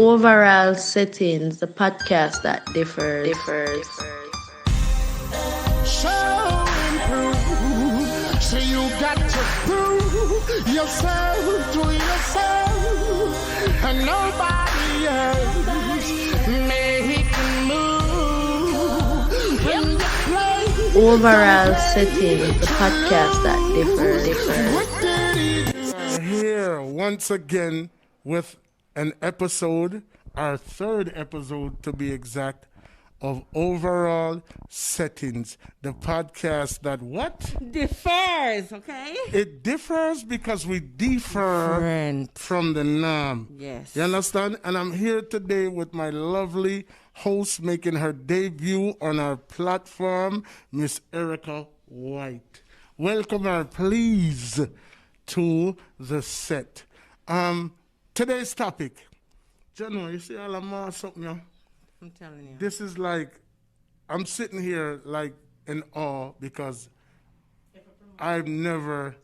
Overall settings, the podcast that differs. So improve. So you got to prove yourself to yourself, and nobody else make you move. When you play Overall settings, the podcast that differs. We're here once again with an episode, our third episode to be exact, of Overall Settings, the podcast that what? Differs, okay? It differs because we differ Different. from the norm. Yes. You understand? And I'm here today with my lovely host making her debut on our platform, Miss Erica Whyte. Welcome her, please, to the set. Today's topic. General, you see all the mass up now? I'm telling you. This is like, I'm sitting here like in awe because I've never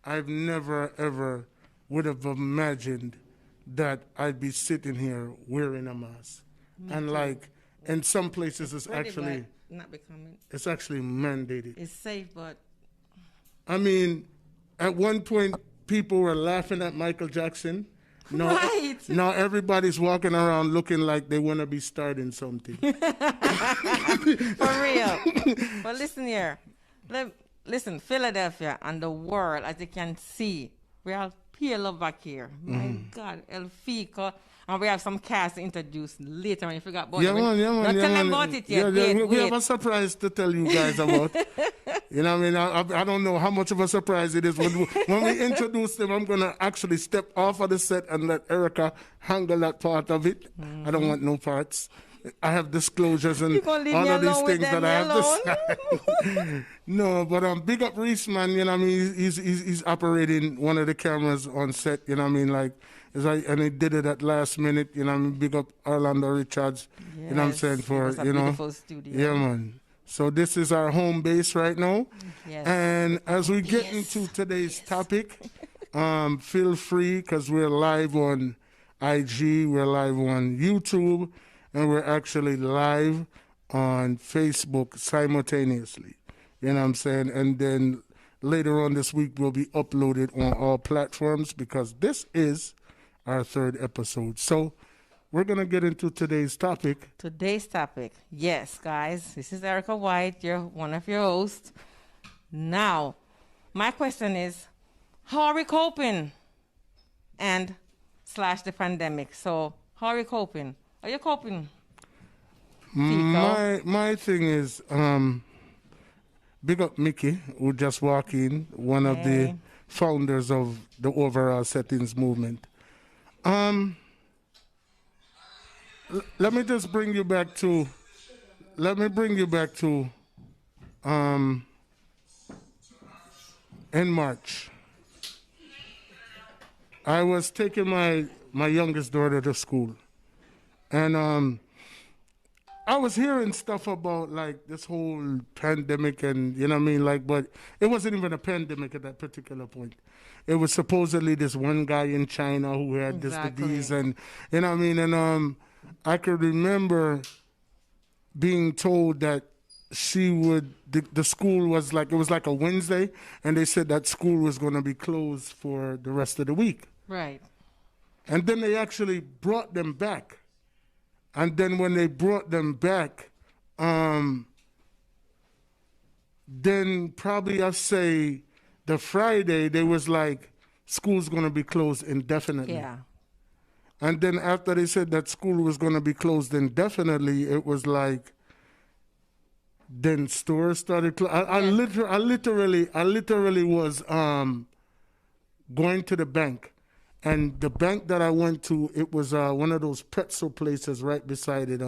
ever would have imagined that I'd be sitting here wearing a mask. And like in some places it's actually not becoming. it's actually mandated. It's safe, but I mean, at one point people were laughing at Michael Jackson. No, Right. Now everybody's walking around looking like they want to be starting something. for real. But listen here. Listen, Philadelphia and the world, as you can see, we have pale up back here. My God, El Fico. And we have some cast to introduce later when you forgot about it. Man. Not tell them about it yet. We have a surprise to tell you guys about. You know what I mean? I don't know how much of a surprise it is. When we introduce them, I'm going to actually step off of the set and let Erica handle that part of it. I don't want no parts. I have disclosures and all of these things that I have to say. No, but big up Reese, man. You know what I mean? He's operating one of the cameras on set. You know what I mean? Like, and he did it at last minute. You know what I mean? Big up Orlando Richards. Yes, you know what I'm saying? For it was a you know, beautiful studio. yeah, man. So this is our home base right now. Yes. And as we get into today's topic, feel free because we're live on IG, we're live on YouTube, and we're actually live on Facebook simultaneously. You know what I'm saying? And then later on this week, we'll be uploaded on all platforms because this is our third episode. So we're going to get into today's topic. Today's topic. Yes, guys. This is Erica Whyte, one of your hosts. Now, my question is, how are we coping? And / the pandemic. So, how are we coping? Are you coping? My thing is, big up Mickey, who just walked in, one of the founders of the Overall Settings movement. Let me just bring you back to, in March. I was taking my youngest daughter to school, and I was hearing stuff about like this whole pandemic and you know what I mean, like, but it wasn't even a pandemic at that particular point. It was supposedly this one guy in China who had this disease, and you know what I mean, and I could remember being told that the school was like, it was like a Wednesday, and they said that school was going to be closed for the rest of the week. Right. And then they actually brought them back. And then when they brought them back, then probably I'll say the Friday, they was like, school's going to be closed indefinitely. Yeah. And then after they said that school was going to be closed indefinitely, it was like, then stores started. I literally was going to the bank, and the bank that I went to, it was one of those pretzel places right beside it,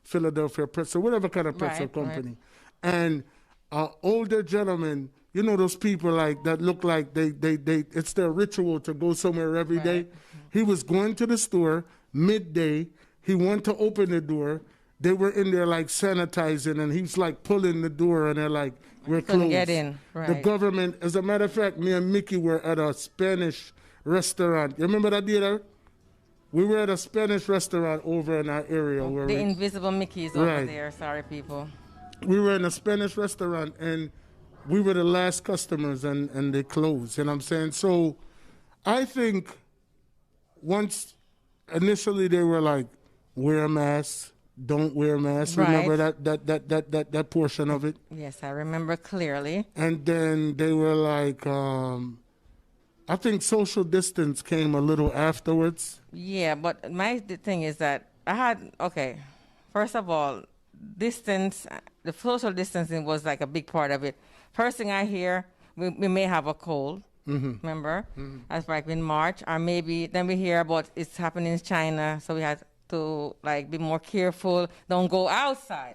Philadelphia Pretzel, whatever kind of pretzel company, and an older gentleman. You know those people like that look like they it's their ritual to go somewhere every day. He was going to the store midday. He went to open the door. They were in there like sanitizing, and he's like pulling the door, and they're like, "We're Couldn't closed." get in. Right. The government, as a matter of fact, me and Mickey were at a Spanish restaurant. You remember that day there? We were at a Spanish restaurant over in our area. Where The invisible Mickey's over Right. there. Sorry, people. we were in a Spanish restaurant, and we were the last customers, and they closed. You know what I'm saying? So I think once initially they were like, wear a mask, don't wear a mask. Right. Remember that portion of it? Yes, I remember clearly. And then they were like, I think social distance came a little afterwards. Yeah, but the thing is that first of all, distance, the social distancing was like a big part of it. First thing I hear, we may have a cold, remember? That's like in March, or maybe then we hear about it's happening in China, so we had to like be more careful, don't go outside.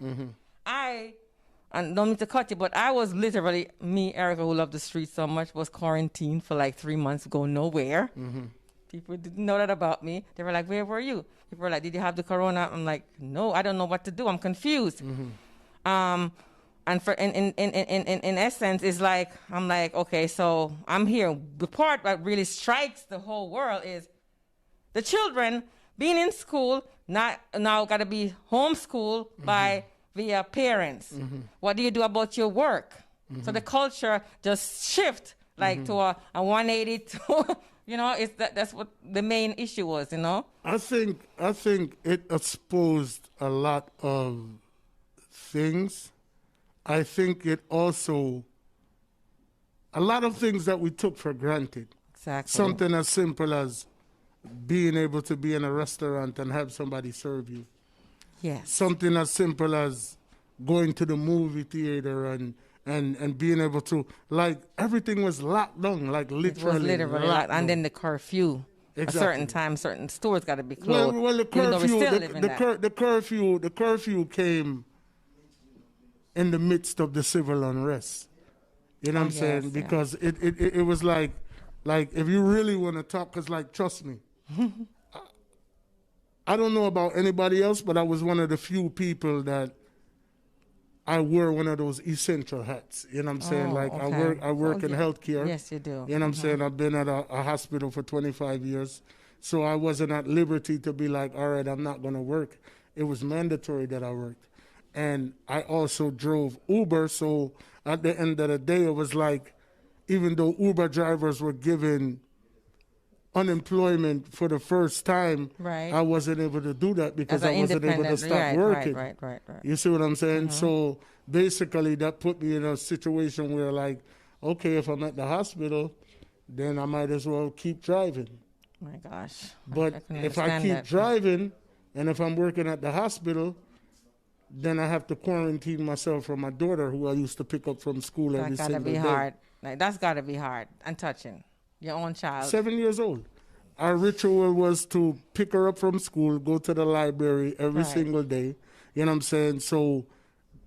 And don't mean to cut you, but I was literally, me, Erica, who loved the streets so much, was quarantined for like 3 months, go nowhere. People didn't know that about me. They were like, where were you? People were like, did you have the corona? I'm like, no, I don't know what to do. I'm confused. And for in essence, it's like, I'm like, okay, so I'm here. The part that really strikes the whole world is the children being in school, not now got to be homeschooled by via parents. What do you do about your work? So the culture just shift like to a 180 to, you know, that's what the main issue was, you know? I think it exposed a lot of things. I think it also, a lot of things that we took for granted. Exactly. Something as simple as being able to be in a restaurant and have somebody serve you. Yes. Something as simple as going to the movie theater and being able to, like, everything was locked down, like literally. It was literally locked and then down. the curfew. Exactly. A certain time, certain stores got to be closed. Well, the even though we curfew, still live in that. the curfew came in the midst of the civil unrest. You know what I'm saying? yeah. Because it was like if you really want to talk, because like, trust me, I don't know about anybody else, but I was one of the few people that I wear one of those essential hats. You know what I'm saying? Like okay. I work in yeah. healthcare. Yes, you do. You know what I'm saying? I've been at a hospital for 25 years. So I wasn't at liberty to be like, all right, I'm not going to work. It was mandatory that I worked. And I also drove Uber. So at the end of the day, it was like, even though Uber drivers were given unemployment for the first time, Right. I wasn't able to do that because As an I wasn't able to independent- stop working. Right. You see what I'm saying? So basically that put me in a situation where like, okay, if I'm at the hospital, then I might as well keep driving. My gosh. But can if I understand keep that. driving and if I'm working at the hospital, then I have to quarantine myself from my daughter who I used to pick up from school every That gotta single be day. hard. Like that's gotta be hard and touching. Your own child. 7 years old. Our ritual was to pick her up from school, go to the library every Right. single day. You know what I'm saying? So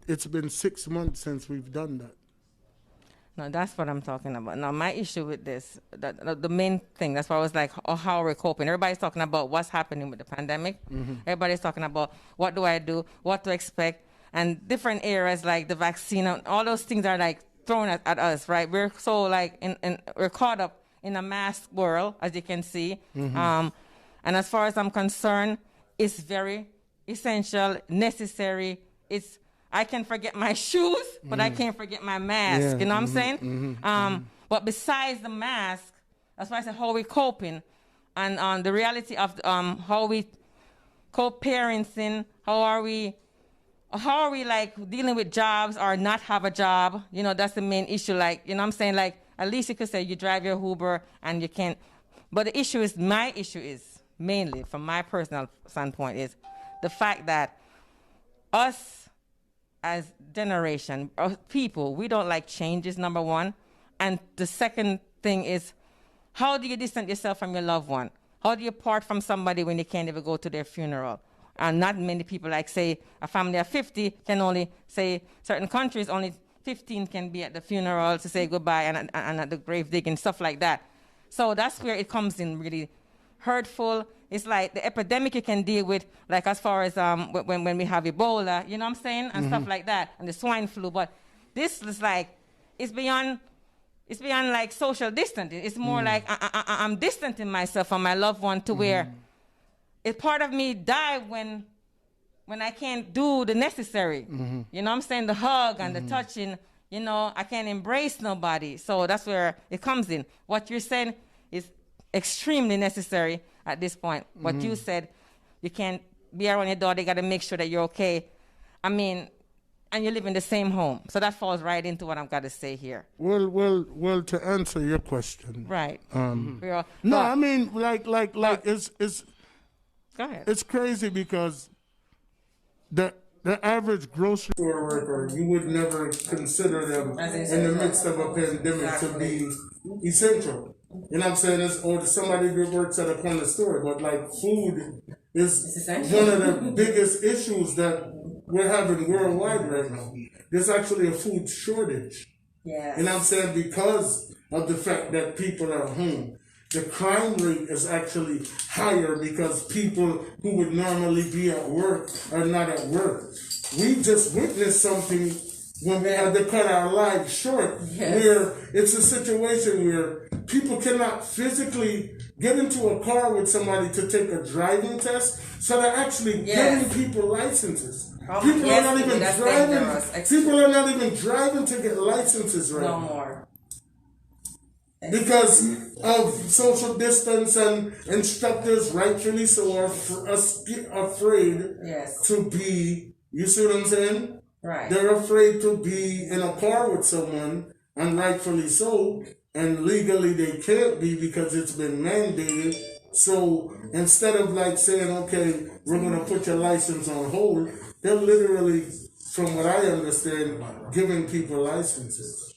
it's been 6 months since we've done that. No, that's what I'm talking about. Now, my issue with this, the main thing, that's why I was like, how are we coping? Everybody's talking about what's happening with the pandemic. Everybody's talking about what do I do, what to expect, and different areas like the vaccine, and all those things are like thrown at us, right? We're so like, we're caught up in a mask world, as you can see. And as far as I'm concerned, it's very essential, necessary. I can forget my shoes, but I can't forget my mask. Yeah, You know what I'm saying? But besides the mask, that's why I said how we coping, and the reality of how we co-parenting. How are we like dealing with jobs or not have a job? You know, that's the main issue. Like, you know what I'm saying? Like, at least you could say you drive your Uber and you can't. But the issue is, my issue is mainly from my personal standpoint is the fact that us as generation of people, we don't like changes, number one. And the second thing is, how do you distance yourself from your loved one? How do you part from somebody when you can't even go to their funeral? And not many people, like say a family of 50 can only say, certain countries only 15 can be at the funeral to say goodbye and at the grave digging, stuff like that. So that's where it comes in really hurtful. It's like the epidemic you can deal with, like as far as when we have Ebola, you know what I'm saying, and stuff like that, and the swine flu. But this is like, it's beyond like social distancing. It's more like I'm distancing myself from my loved one to where part of me die when I can't do the necessary. You know what I'm saying? The hug and the touching, you know, I can't embrace nobody. So that's where it comes in. What you're saying is extremely necessary at this point. What you said, you can't be around your daughter, you got to make sure that you're okay. I mean, and you live in the same home. So that falls right into what I've got to say here. Well, to answer your question. Right. No, I mean, like, it's go ahead. It's crazy because the average grocery store worker, you would never consider them in the midst of a pandemic to be essential. You know what I'm saying? Or somebody who works at a corner store, but like food is one of the biggest issues that we're having worldwide right now. There's actually a food shortage. Yes. You know what I'm saying? Because of the fact that people are home. The crime rate is actually higher because people who would normally be at work are not at work. We just witnessed something when we had to cut our lives short, where it's a situation where people cannot physically get into a car with somebody to take a driving test, so they're actually giving people licenses. People are not even driving. People are not even driving to get licenses right now. No more. Because of social distance, and instructors, rightfully so, are afraid to be, you see what I'm saying? Right. They're afraid to be in a car with someone, and rightfully so, and legally they can't be because it's been mandated. So instead of like saying, okay, we're going to put your license on hold, they're literally, from what I understand, giving people licenses.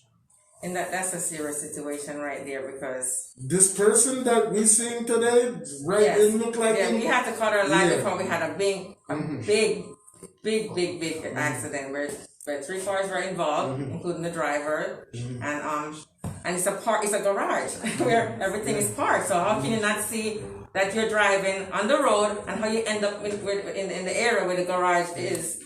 And that's a serious situation right there, because this person that we seen today, it looked like we had to cut our line before we had a big accident where 3 cars were involved, including the driver, and it's a garage where everything is parked. So how can you not see that you're driving on the road and how you end up in the area where the garage is,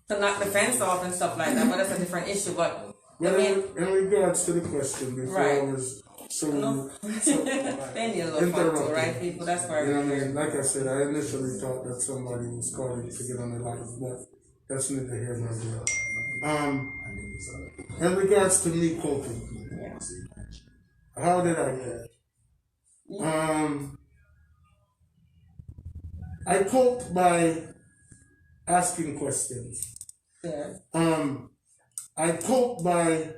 to knock the fence off and stuff like that? But that's a different issue. But well, in regards to the question before I was then you look fun too, right, people? That's why. You know what I mean? Like I said, I initially thought that somebody was calling to get on the live, but that's neither here nor there. In regards to me coping, how did I cope? I coped by asking questions. I cope by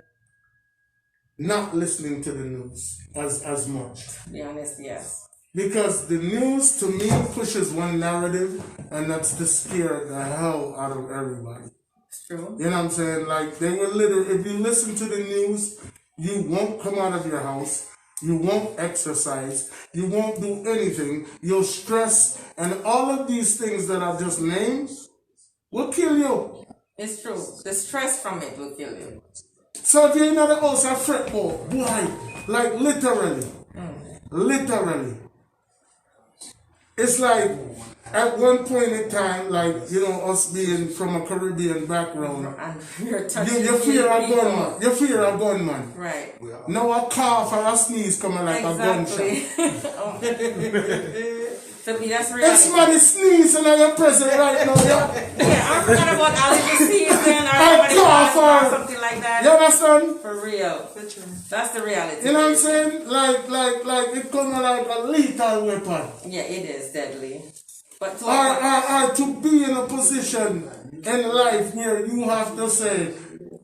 not listening to the news as much. To be honest, yes. Because the news to me pushes one narrative, and that's to scare the hell out of everybody. It's true. You know what I'm saying? Like, they were literally, if you listen to the news, you won't come out of your house, you won't exercise, you won't do anything, you'll stress, and all of these things that I just named will kill you. It's true. The stress from it will kill you. So if you're in the house, a fretboard, boy, like literally. It's like, at one point in time, like, you know, us being from a Caribbean background, you fear a gunman. You fear a gunman. Right. Now a cough or a sneeze coming like a gunshot. To me, that's real. If somebody sneezing at your present right now, I forgot about allergy season or something like that. You understand? For real. That's the reality. You know what I'm saying? Like it comes like a lethal weapon. Yeah, it is deadly. But to be in a position in life where you have to say,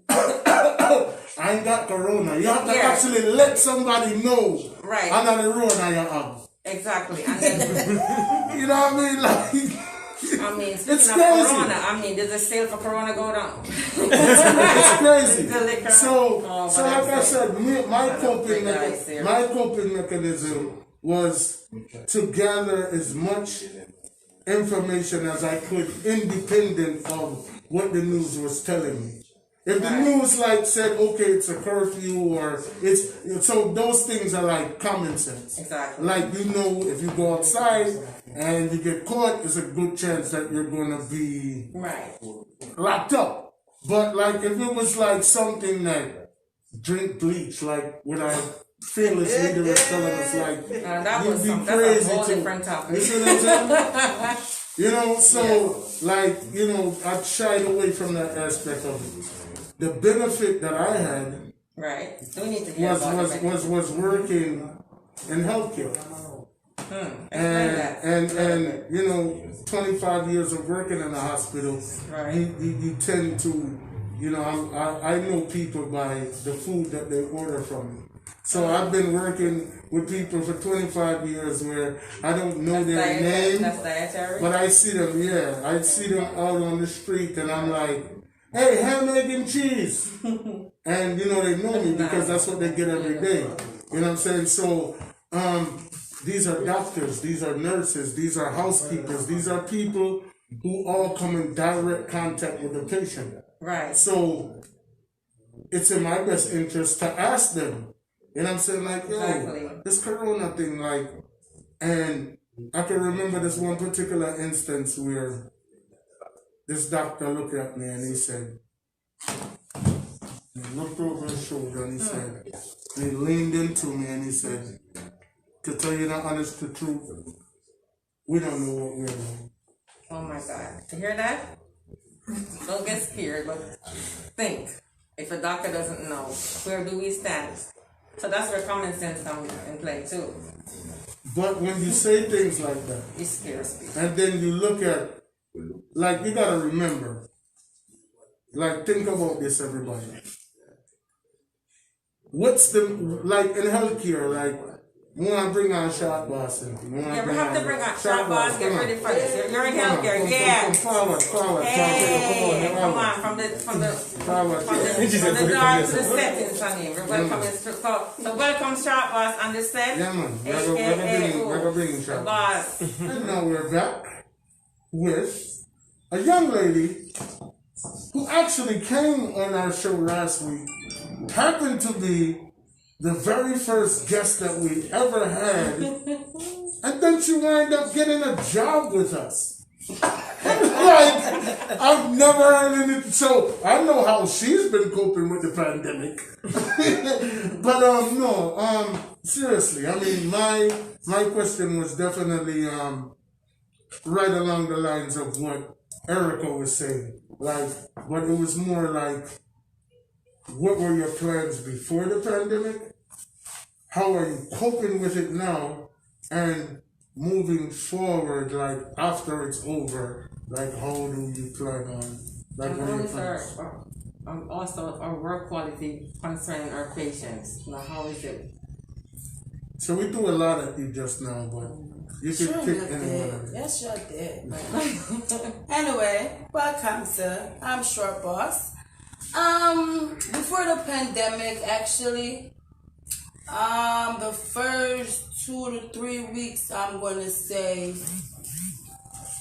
I ain't got corona. You have to actually let somebody know. Right. Under the road I am. Exactly. And then, you know what I mean? Like, it's crazy. Corona, does the sale for Corona go down? It's crazy. The liquor. So like I said, my coping mechanism was to gather as much information as I could, independent of what the news was telling me. If the news said, okay, it's a curfew, or so those things are like common sense. Exactly. Like, if you go outside and you get caught, there's a good chance that you're going to be locked up. But like, if it was like something like drink bleach, like would I fearless leader was telling us, like, that you'd was be that's crazy a whole to, different topic. you see what I'm saying? You know, so, like, you know, I shied away from that aspect of it. The benefit that I had Right. We need to hear about it. was working in healthcare. And you know, 25 years of working in a hospital, Right. you tend to, you know, I know people by the food that they order from me. So I've been working with people for 25 years where I don't know their name, That's dietary. but I see them, I see them out on the street and I'm like, hey, ham, egg, and cheese. And, you know, they know me because that's what they get every day. You know what I'm saying? So, these are doctors, these are nurses, these are housekeepers, these are people who all come in direct contact with the patient. Right. So, it's in my best interest to ask them. You know what I'm saying? Like, yo, Exactly. this corona thing, like, and I can remember this one particular instance where this doctor looked at me and he said, he looked over his shoulder and he said, and he leaned into me and he said, to tell you the honest truth, we don't know what we're doing. Oh my God. You hear that? Don't get scared, but think. If a doctor doesn't know, where do we stand? So that's where common sense comes in play too. But when you say things like that, It scares me. and then you look at, like, you gotta remember, like, think about this, everybody. What's the, like, in healthcare, like, we want to bring on Shot Boss. Yeah, we have to bring on Shot Boss. Get ready for this. You're in healthcare, yeah. Forward. Hey, come on, from the dark to the settings on him. We're welcoming, so welcome Shot Boss on the set. Yeah, man. We're going to bring Shot Boss. And now we're back with a young lady who actually came on our show last week, happened to be the very first guest that we ever had, and then she wound up getting a job with us. Like, I've never heard anything. So I know how she's been coping with the pandemic. But no, seriously, I mean, my question was definitely right along the lines of what Erica was saying. Like, but it was more like, what were your plans before the pandemic? How are you coping with it now? And moving forward, like after it's over, like how do you plan on? Like what are your plans? Also, our work quality concerning our patients. Now, how is it? So we do a lot at you just now, but you can pick anyone. Yes, sure did. Anyway, welcome, sir. I'm Short Boss. Before the pandemic, actually, the first 2 to 3 weeks, I'm gonna say,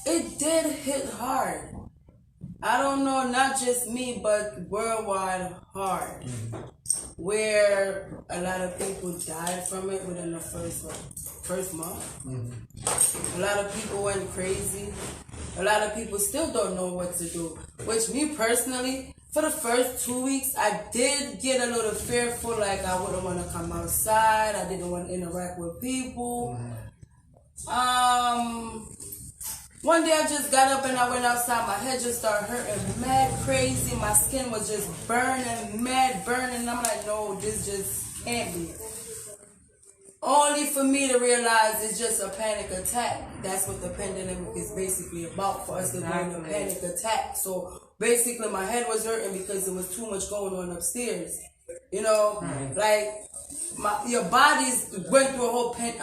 it did hit hard. I don't know, not just me, but worldwide hard. Where a lot of people died from it within the first month. A lot of people went crazy. A lot of people still don't know what to do. Which, me personally, for the first 2 weeks, I did get a little fearful, like I wouldn't want to come outside. I didn't want to interact with people. One day I just got up and I went outside. My head just started hurting mad crazy. My skin was just burning, mad burning. I'm like, no, this just can't be. Only for me to realize it's just a panic attack. That's what the pandemic is basically about, for us to go into a panic attack. So basically my head was hurting because there was too much going on upstairs. You know, like your body's went through a whole panic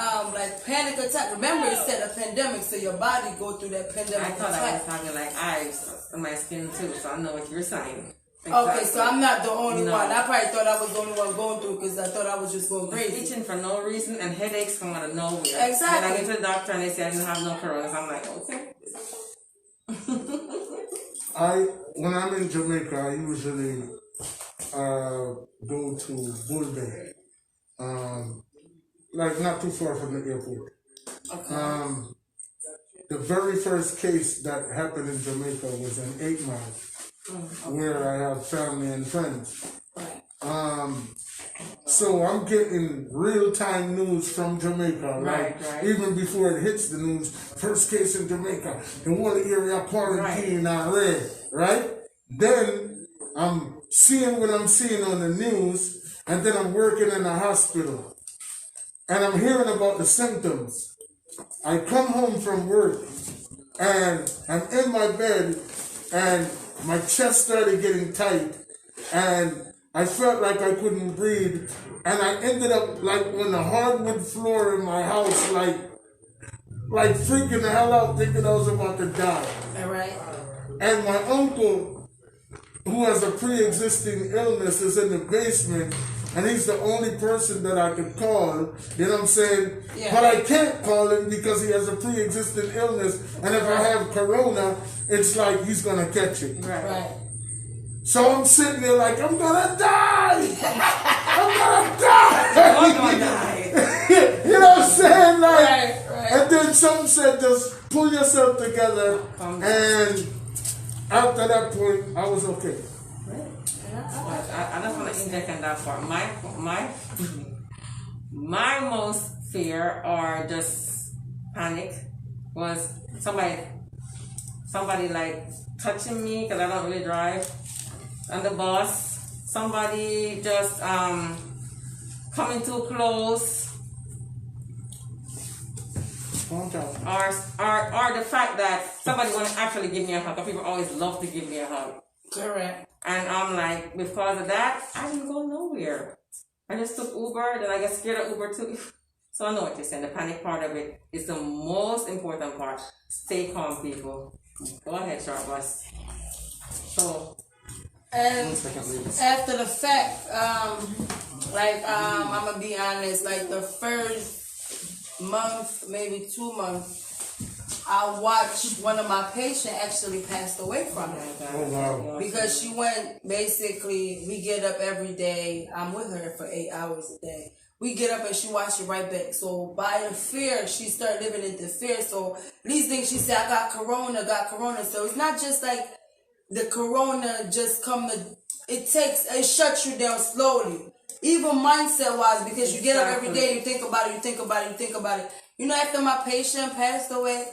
attack. Remember, it said a pandemic, so your body go through that pandemic attack. I thought I was talking like eyes on my skin too, so I know what you're saying. Exactly. Okay, so I'm not the only one. I probably thought I was the only one going through because I thought I was just going crazy. Itching for no reason and headaches come out of nowhere. Exactly. And I went to the doctor and they said I didn't have no corona. So I'm like, okay. When I'm in Jamaica, I usually go to Bull Bay, like not too far from the airport. Okay. The very first case that happened in Jamaica was in 8 Mile, where I have family and friends. So I'm getting real-time news from Jamaica, Right. even before it hits the news. First case in Jamaica, in one area quarantine already, right? Then I'm seeing what I'm seeing on the news, and then I'm working in a hospital, and I'm hearing about the symptoms. I come home from work, and I'm in my bed, and my chest started getting tight, and I felt like I couldn't breathe, and I ended up like on the hardwood floor in my house, like freaking the hell out, thinking I was about to die. All right. And my uncle, who has a pre-existing illness, is in the basement, and he's the only person that I could call, you know what I'm saying? Yeah. But I can't call him because he has a pre-existing illness, and if I have corona, it's like he's gonna catch it. Right. So I'm sitting there like, I'm gonna die! I'm gonna die! You know what I'm saying? Like, Right. and then someone said, just pull yourself together, and after that point, I was okay. I just want to inject in that part. My most fear or just panic was somebody like touching me because I don't really drive, and the boss, somebody just coming too close. Or the fact that somebody want to actually give me a hug. Because people always love to give me a hug. Correct. And I'm like, because of that, I didn't go nowhere. I just took Uber, then I got scared of Uber too. So I know what you're saying. The panic part of it is the most important part. Stay calm, people. Go ahead, Sharp Boss. So, and after the fact, I'm gonna be honest, like the first month, maybe 2 months, I watched one of my patients actually passed away from it. Oh, wow. Because she went, basically, we get up every day. I'm with her for 8 hours a day. We get up and she watched it right back. So by the fear, she started living into fear. So these things, she said, I got corona. So it's not just like the corona just it shuts you down slowly. Even mindset-wise, because you get up every day, you think about it. You know, after my patient passed away,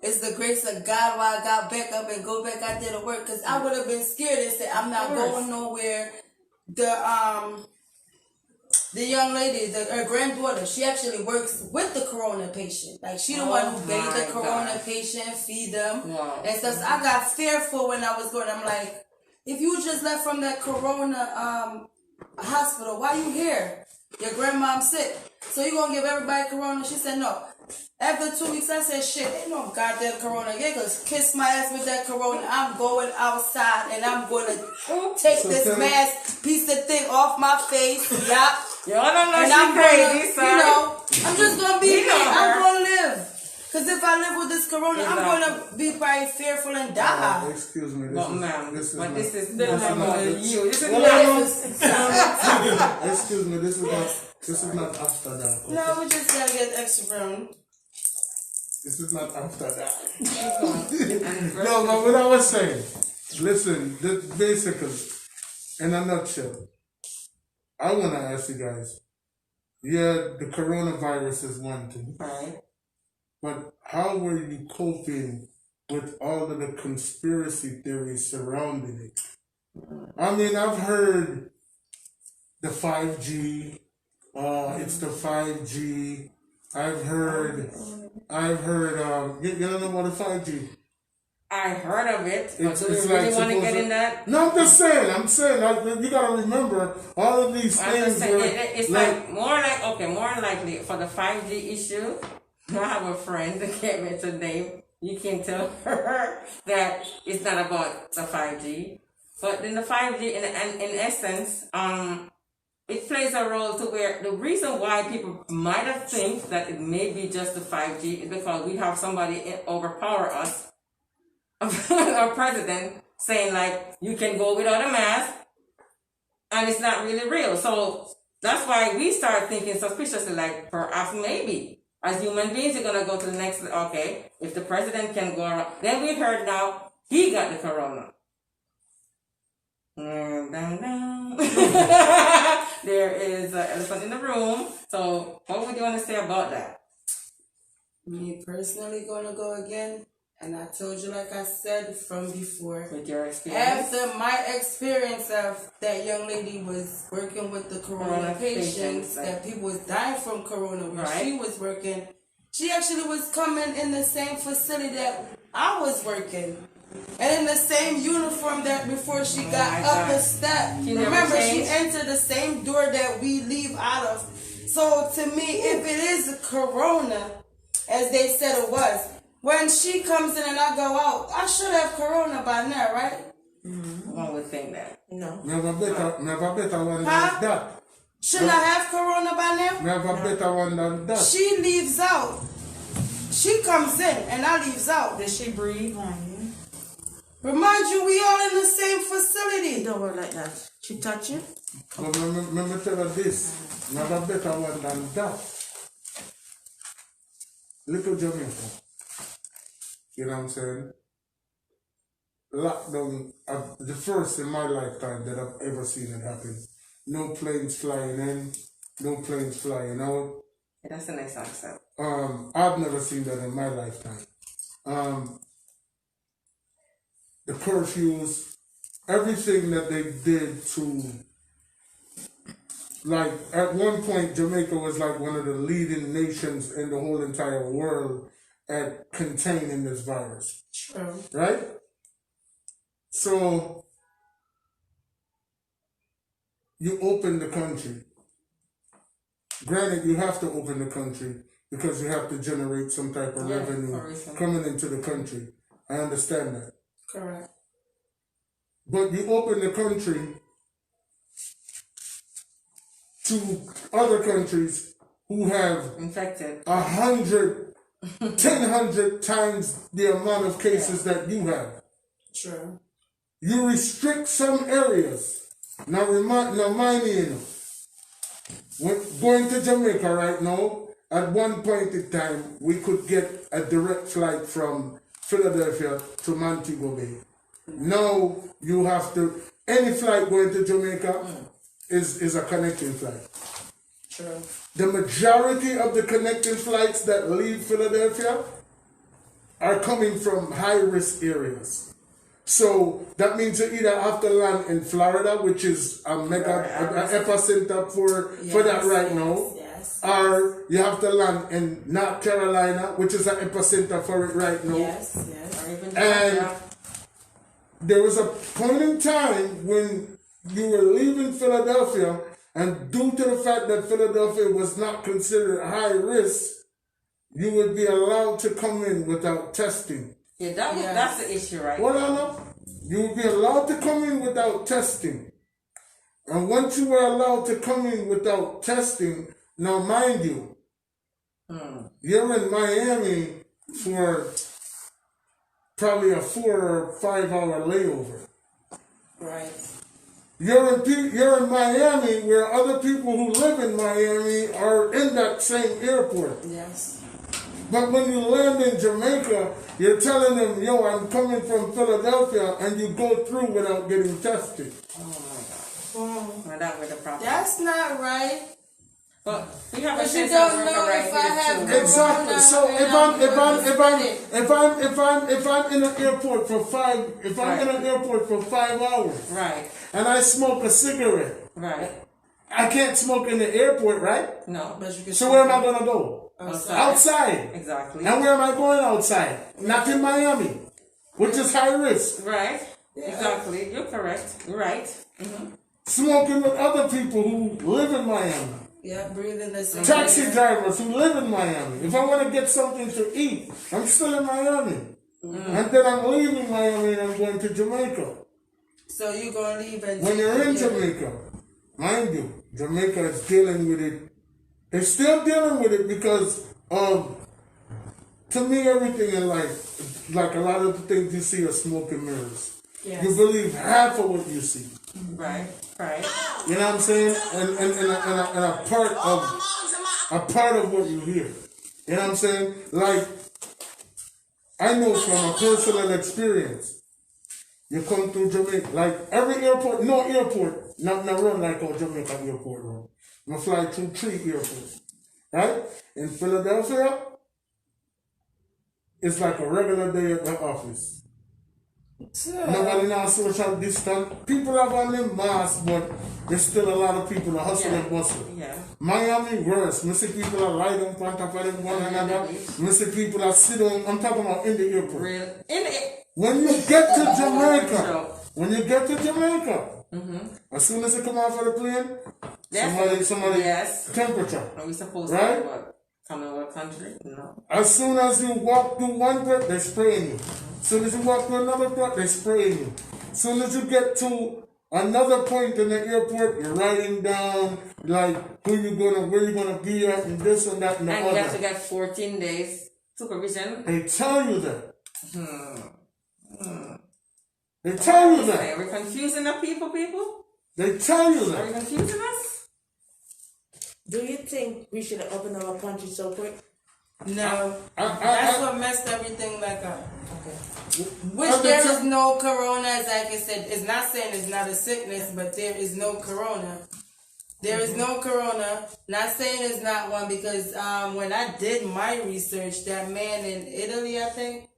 it's the grace of God why I got back up and go back out there to work. Because I would have been scared and said, I'm not going nowhere. The young lady, her granddaughter, she actually works with the corona patient. Like, she the one who bathed the corona patient, feed them, and stuff. So I got fearful when I was going. I'm like, if you just left from that corona hospital, why you here? Your grandmom's sick. So you gonna give everybody corona? She said no. After 2 weeks, I said, shit, ain't no goddamn corona. Yeah, cause kiss my ass with that corona. I'm going outside and I'm gonna take this mask piece of thing off my face. Yup. Y'all don't know and she I'm crazy, gonna, I'm just gonna be me. I'm gonna live. Cause if I live with this corona, I'm gonna be probably fearful and die. Excuse me. This is not you. This is excuse me. This is not after that. Okay? No, we just gotta get extra room. This is not after that. No, but what I was saying, listen, basically, in a nutshell, I want to ask you guys, the coronavirus is one thing, right? But how were you coping with all of the conspiracy theories surrounding it? I mean, I've heard the 5G, it's the 5G. I've heard, you don't know about the 5G? I heard of it, but do you it's really like want to get in that? No, I'm saying, like, you gotta remember all of these things. It's like more likely for the 5G issue. I have a friend that can't mention her name. You can tell her that it's not about the 5G, but in the 5G, in essence, it plays a role to where the reason why people might have think that it may be just the 5G is because we have somebody overpower us, our president, saying like, you can go without a mask, and it's not really real. So that's why we start thinking suspiciously, like, perhaps maybe as human beings, you're going to go to the next, okay, if the president can go around. Then we heard now he got the corona. there is an elephant in the room. So what would you want to say about that? Me personally gonna go again, and I told you, like I said from before, With your experience? after my experience of that young lady was working with the corona patients, that people was dying from corona when she was working, she actually was coming in the same facility that I was working. And in the same uniform that before she got up the step. Remember, she entered the same door that we leave out of. So to me, if it is corona, as they said it was, when she comes in and I go out, I should have corona by now, right? One would think that. No. Never better one than that. Shouldn't I have corona by now? Never better one than that. She leaves out. She comes in and I leaves out. Does she breathe on you? Remind you, we all in the same facility. Don't work like that. She touch you? But let me tell you this. Never better one than that. Little Jamaica. You know what I'm saying? Lockdown, the first in my lifetime that I've ever seen it happen. No planes flying in, no planes flying out. Yeah, that's a nice answer. I've never seen that in my lifetime. The curfews, everything that they did to, like, at one point, Jamaica was like one of the leading nations in the whole entire world at containing this virus. True. Right? So, you open the country. Granted, you have to open the country because you have to generate some type of revenue coming into the country. I understand that. Correct. But you open the country to other countries who have infected 100 times the amount of cases that you have. True. You restrict some areas. Now mind you, when going to Jamaica right now, at one point in time, we could get a direct flight from Philadelphia to Montego Bay. Now you have to, any flight going to Jamaica is a connecting flight. True. The majority of the connecting flights that leave Philadelphia are coming from high-risk areas. So that means you either have to land in Florida, which is a epicenter for that right now, or you have to land in North Carolina, which is an epicenter for it right now. And there was a point in time when you were leaving Philadelphia, and due to the fact that Philadelphia was not considered high risk, you would be allowed to come in without testing. Yeah, that's the issue, right? Well, no. You would be allowed to come in without testing. And once you were allowed to come in without testing, now mind you, you're in Miami for probably a 4 or 5 hour layover. Right. You're in Miami where other people who live in Miami are in that same airport. Yes. But when you land in Jamaica, you're telling them, yo, I'm coming from Philadelphia, and you go through without getting tested. Oh my God. Well, that was the problem. That's not right. But we have a But you sense don't of know right if I have here, too. Exactly. So if I'm in an airport for 5 hours, right, and I smoke a cigarette, right, I can't smoke in the airport, right? No. But you can So where am I gonna go? Outside. Exactly. And where am I going outside? Not in Miami, which is high risk. Right. Yeah. Exactly. You're correct. You're right. Mm-hmm. Smoking with other people who live in Miami. Yeah, breathing the same. Taxi drivers who live in Miami. If I want to get something to eat, I'm still in Miami. And then I'm leaving Miami and I'm going to Jamaica. So you're going to leave and when you're in Jamaica, mind you, Jamaica is dealing with it. They're still dealing with it because to me, everything in life, like a lot of the things you see are smoke and mirrors. Yes. You believe half of what you see. Right, right. You know what I'm saying? And a part of what you hear. You know what I'm saying? Like, I know from a personal experience, You come to Jamaica, like every airport, no airport, not run like how Jamaica airport run. You fly through 3 airports, right? In Philadelphia, it's like a regular day at the office. Nobody now social distance. People have on them masks, but there's still a lot of people that hustle and bustle. Yeah. Miami worse. I see people that lie down on top of them one another. I see people that sit on, I'm talking about in the airport. When you get to Jamaica, as soon as you come off of the plane, somebody temperature. Are we supposed right? to come in what country? No. As soon as you walk through one port, they spraying you. As soon as you walk through another port, they spraying you. As soon as you get to another point in the airport, you're writing down like where you gonna be at, and this and that and the other. And you have to get 14 days supervision. They tell you that. They tell you that. Are we confusing the people? They tell you that. Are we confusing us? Do you think we should open our country so quick? No. That's what messed everything back up. Okay. Which there is no corona, as like I said, it's not saying it's not a sickness, but there is no corona. There is no corona. Not saying it's not one, because when I did my research, that man in Italy, I think,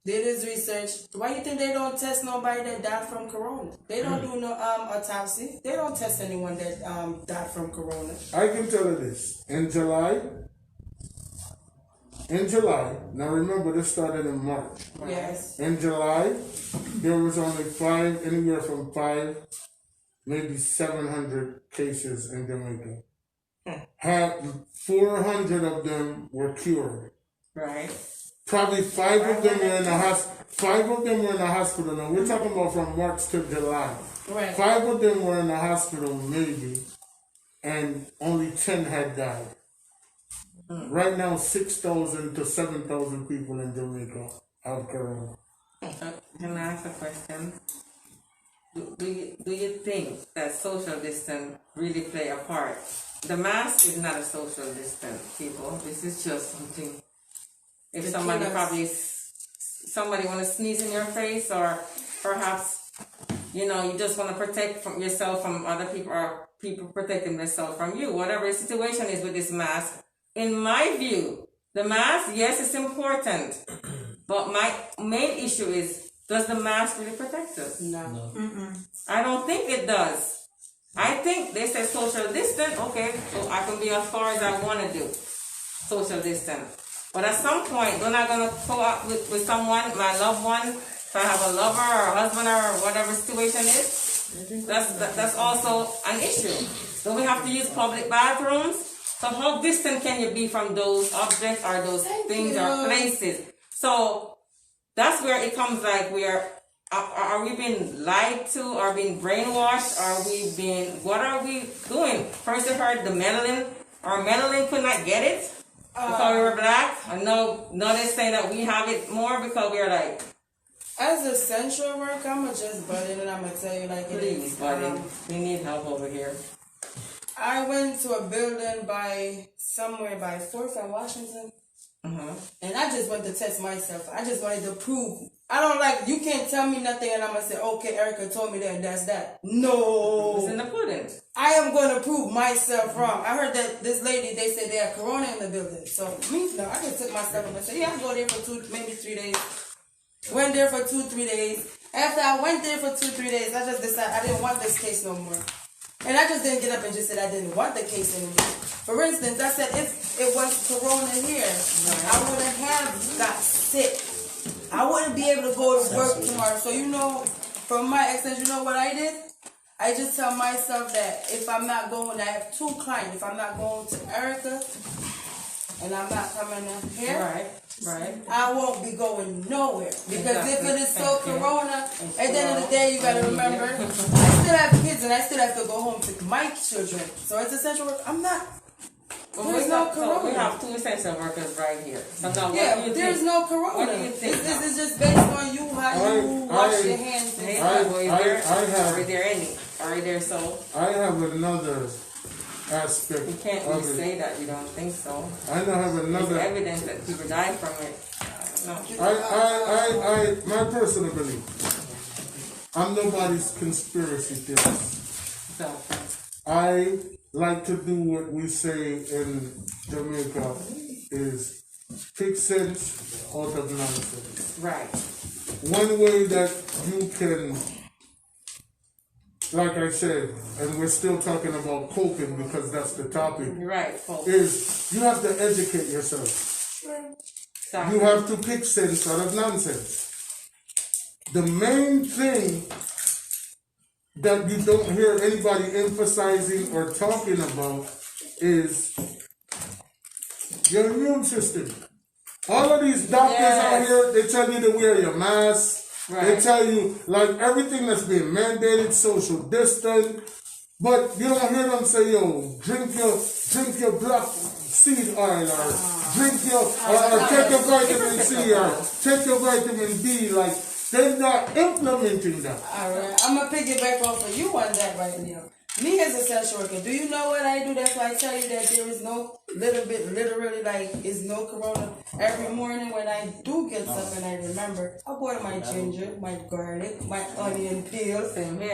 did his research. Why do you think they don't test nobody that died from corona? They don't do no autopsy. They don't test anyone that died from corona. I can tell you this. In July, now remember this started in March. Yes. In July, there was only anywhere from 5, maybe 700 cases in Jamaica. 400 of them were cured. Right. Probably 5 of them were in the hospital. 5 of them were in the hospital. Now we're talking about from March to July. Right. 5 of them were in the hospital, maybe, and only 10 had died. Right now, 6,000 to 7,000 people in Jamaica have corona. Can I ask a question? Do you think that social distance really play a part? The mask is not a social distance, people. This is just something. If somebody somebody want to sneeze in your face, or perhaps you just want to protect yourself from other people, or people protecting themselves from you. Whatever the situation is with this mask. In my view, the mask, yes, it's important, but my main issue is, does the mask really protect us? No. I don't think it does. I think they say social distance, okay, so I can be as far as I want to do, social distance. But at some point, they're not going to go out with someone, my loved one, if I have a lover or a husband or whatever situation is, that's also an issue. So we have to use public bathrooms. So how distant can you be from those objects or those things or places? So that's where it comes like are we being lied to, or being brainwashed, what are we doing? First I heard the melanin could not get it because we were black. I know they're saying that we have it more because we're like. As essential work, I'ma just butt in and I'ma tell you like it is. Please, buddy, we need help over here. I went to a building somewhere by 4th and Washington, and I just went to test myself. I just wanted to prove. You can't tell me nothing and I'm going to say, okay, Erica told me that and that's that. No. It's in the pudding. I am going to prove myself wrong. I heard that this lady, they said they had corona in the building. So, I just took myself and I said, yeah, I'll go there for 2, maybe 3 days. Went there for 2, 3 days. After I went there for 2, 3 days, I just decided I didn't want this case no more. And I just didn't get up and just said I didn't want the case anymore. For instance, I said if it was corona here, I wouldn't have got sick. I wouldn't be able to go to work tomorrow. So, from my experience, what I did? I just tell myself that if I'm not going, I have 2 clients. If I'm not going to Erica and I'm not coming in here, right, I won't be going nowhere. Because if it is so corona, at the end of the day, you got to remember, I still have kids and I still have to go home to my children. So it's essential work. I'm not. There's no corona. So we have 2 essential workers right here. So now, there's no corona. What do you think? This is just based on you, how you wash your hands. Are there so? I have another aspect. You can't really say that you don't think so. I have another. There's evidence that people died from it. My personal belief. I'm nobody's conspiracy theorist. I like to do what we say in Jamaica is pick sense out of nonsense. Right. One way that you can, like I said, and we're still talking about coping because that's the topic, Right. is you have to educate yourself. You have to pick sense out of nonsense. The main thing that you don't hear anybody emphasizing or talking about is your immune system. All of these doctors out here, they tell you to wear your mask. Right. They tell you, like, everything that's being mandated, social distance. But you don't hear them say, yo, drink your black seed oil, or drink your, or take your vitamin C, or take your vitamin D. Like, they're not implementing that. Alright, I'm gonna piggyback off of you on that right now. Me as a social worker, do you know what I do? That's why I tell you that there is no literally like is no corona. Every morning when I do get something, I remember I boil my ginger, my garlic, my onion peel,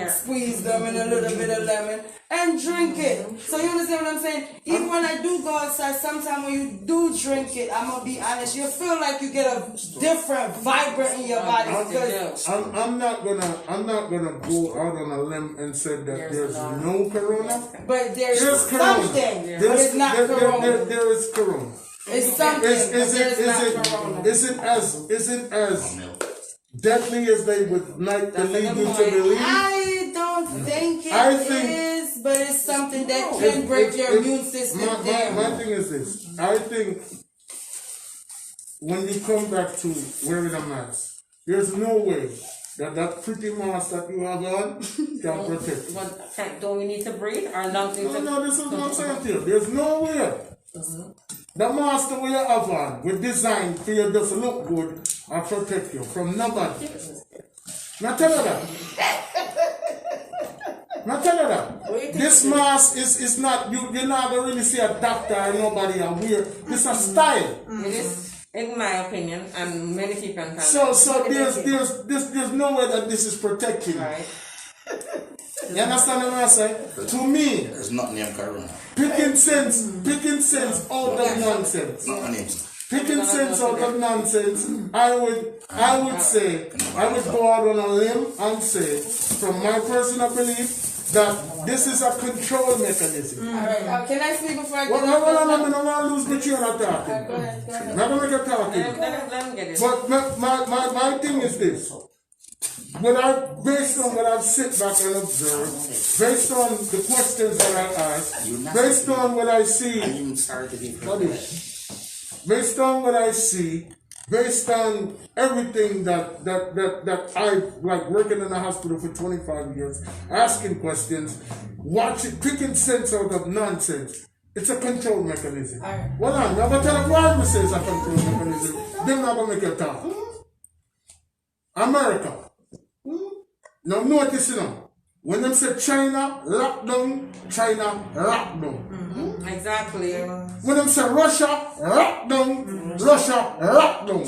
squeeze them in a little bit of lemon and drink it. So you understand what I'm saying? Even when I do go outside, sometimes when you do drink it, I'm gonna be honest, you feel like you get a different vibrant in your body. Because I'm not gonna go out on a limb and say that there's no corona. but there's corona. something. But it's not corona. There is corona. It's something. Is it as deadly as they would like to lead you to believe? I don't think it is, but it's something that can break your immune system down. My thing is this. I think when you come back to wearing a mask, there's no way that pretty mask that you have on can protect you. Don't we need to breathe? Or not need to? No, this is what I'm saying to you. There's no way. The mask that we have on, we designed for you just look good and protect you from nobody. Now tell you that. This mask is not, you're not going to really see a doctor or nobody and wear. It's a style. It is, in my opinion, and many people can. So there's no way that this is protecting. Right. You understand what I'm saying? To me, there's not named corona. picking sense out of nonsense. Picking sense out of nonsense, I would say, I would go out on a limb and say, from my personal belief, that this is a control mechanism. Alright, can I speak before I get I don't want to lose my train of talking. Go ahead. Not going to talking. But my thing is this. Based on what I've sit back and observed, based on the questions that I ask, based on what I see, based on what I see, based on everything that I've like working in a hospital for 25 years, asking questions, watching, picking sense out of nonsense. It's a control mechanism. Well, I'm not going to tell you why we say it's a control mechanism. They're not going to make it talk. America. Now notice, when them say China lockdown, China lockdown. Exactly. When them say Russia lockdown, Russia lockdown.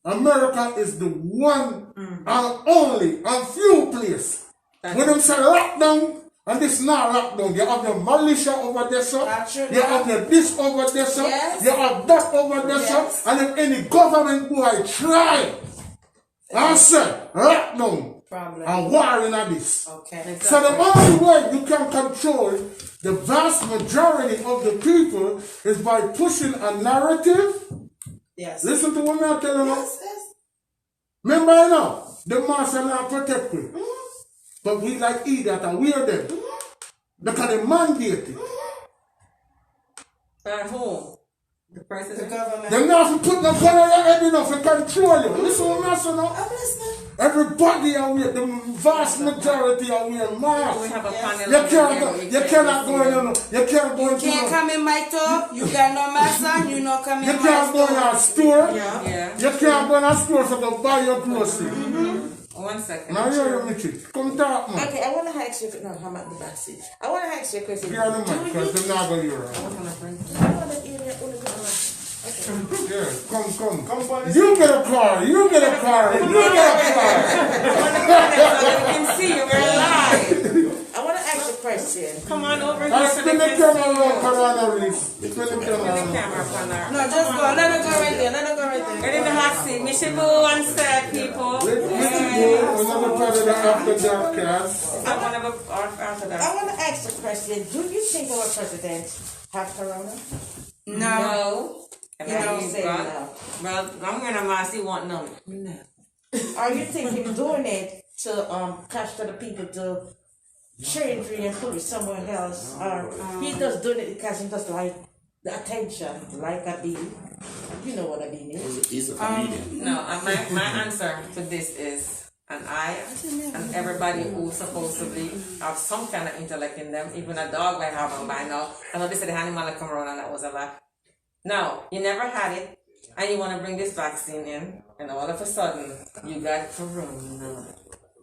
America is the one and only and few place. When them say lockdown, and this not lockdown, you have the militia over there, sir. You have the this over there, sir. You have that over there, sir. And if any government boy try, I say lockdown. And war in this. Okay. So the only way you can control the vast majority of the people is by pushing a narrative. Yes. Listen to what I'm telling you. Yes. Remember now, the mask are not protected. But we like eat that and wear them. Because they mandate it. At home. The government. They're not put no gun on your head enough to control you. Listen what I'm saying now. I'm listening. Everybody are wearing, the vast majority are wearing masks. We have a panel. You cannot go in. You can't go into. You can't come in my top. You got no mask on. You not come in my store. You can't go in a store. Yeah. You can't go in a store to go buy your groceries. 1 second. Now you're Mitchie. Come talk, man. Okay, I want to ask you. No, I'm at the back seat. I want to ask you a question. You're on the mic because they're not going to hear it. I want to hear it. Yeah, come, buddy. You get a car. You get a car. You get a car. So they can see you. We're live. I want to ask a question. Come on over here. I'll so spin they the can camera see you. around Corona, Reese. Spin the Spin the camera. camera upon her. No, just go. Let her go right there. Let her go right there. Get in the hot seat. MITCHEEBOO on set, people. MITCHEEBOO, another part of the After Dark cast. I want to go after I that. want to ask a question. Do you think our president have corona? No. And You then don't you say got- no. Well, I'm going to mask. He won't know. No. Are you thinking doing it to cash to the people to change and put it somewhere else? Or he just doing it because he just like the attention, like a bee. You know what a bee is. He's a comedian. No, my answer to this is, and I and everybody who's supposedly have some kind of intellect in them, even a dog might have one by now. I know they said the animal come around and that was a lie. No, you never had it, and you want to bring this vaccine in, and all of a sudden you got corona.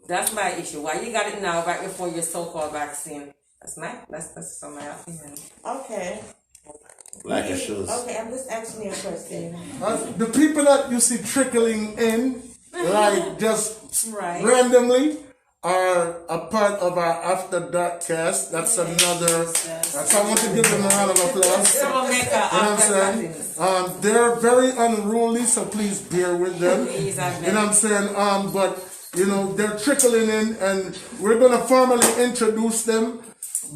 That's my issue. Why you got it now, right before your so-called vaccine? That's from my opinion. Okay. Like it shows. Okay, I'm just asking you a question. The people that you see trickling in, like just Right. randomly, are a part of our After Dark cast. That's another. That's, I want to give them a round of applause. Troublemaker You know what I'm after saying? vaccines. They're very unruly, so please bear with them. Please, I beg. You know what I'm saying? But you know they're trickling in, and we're gonna formally introduce them.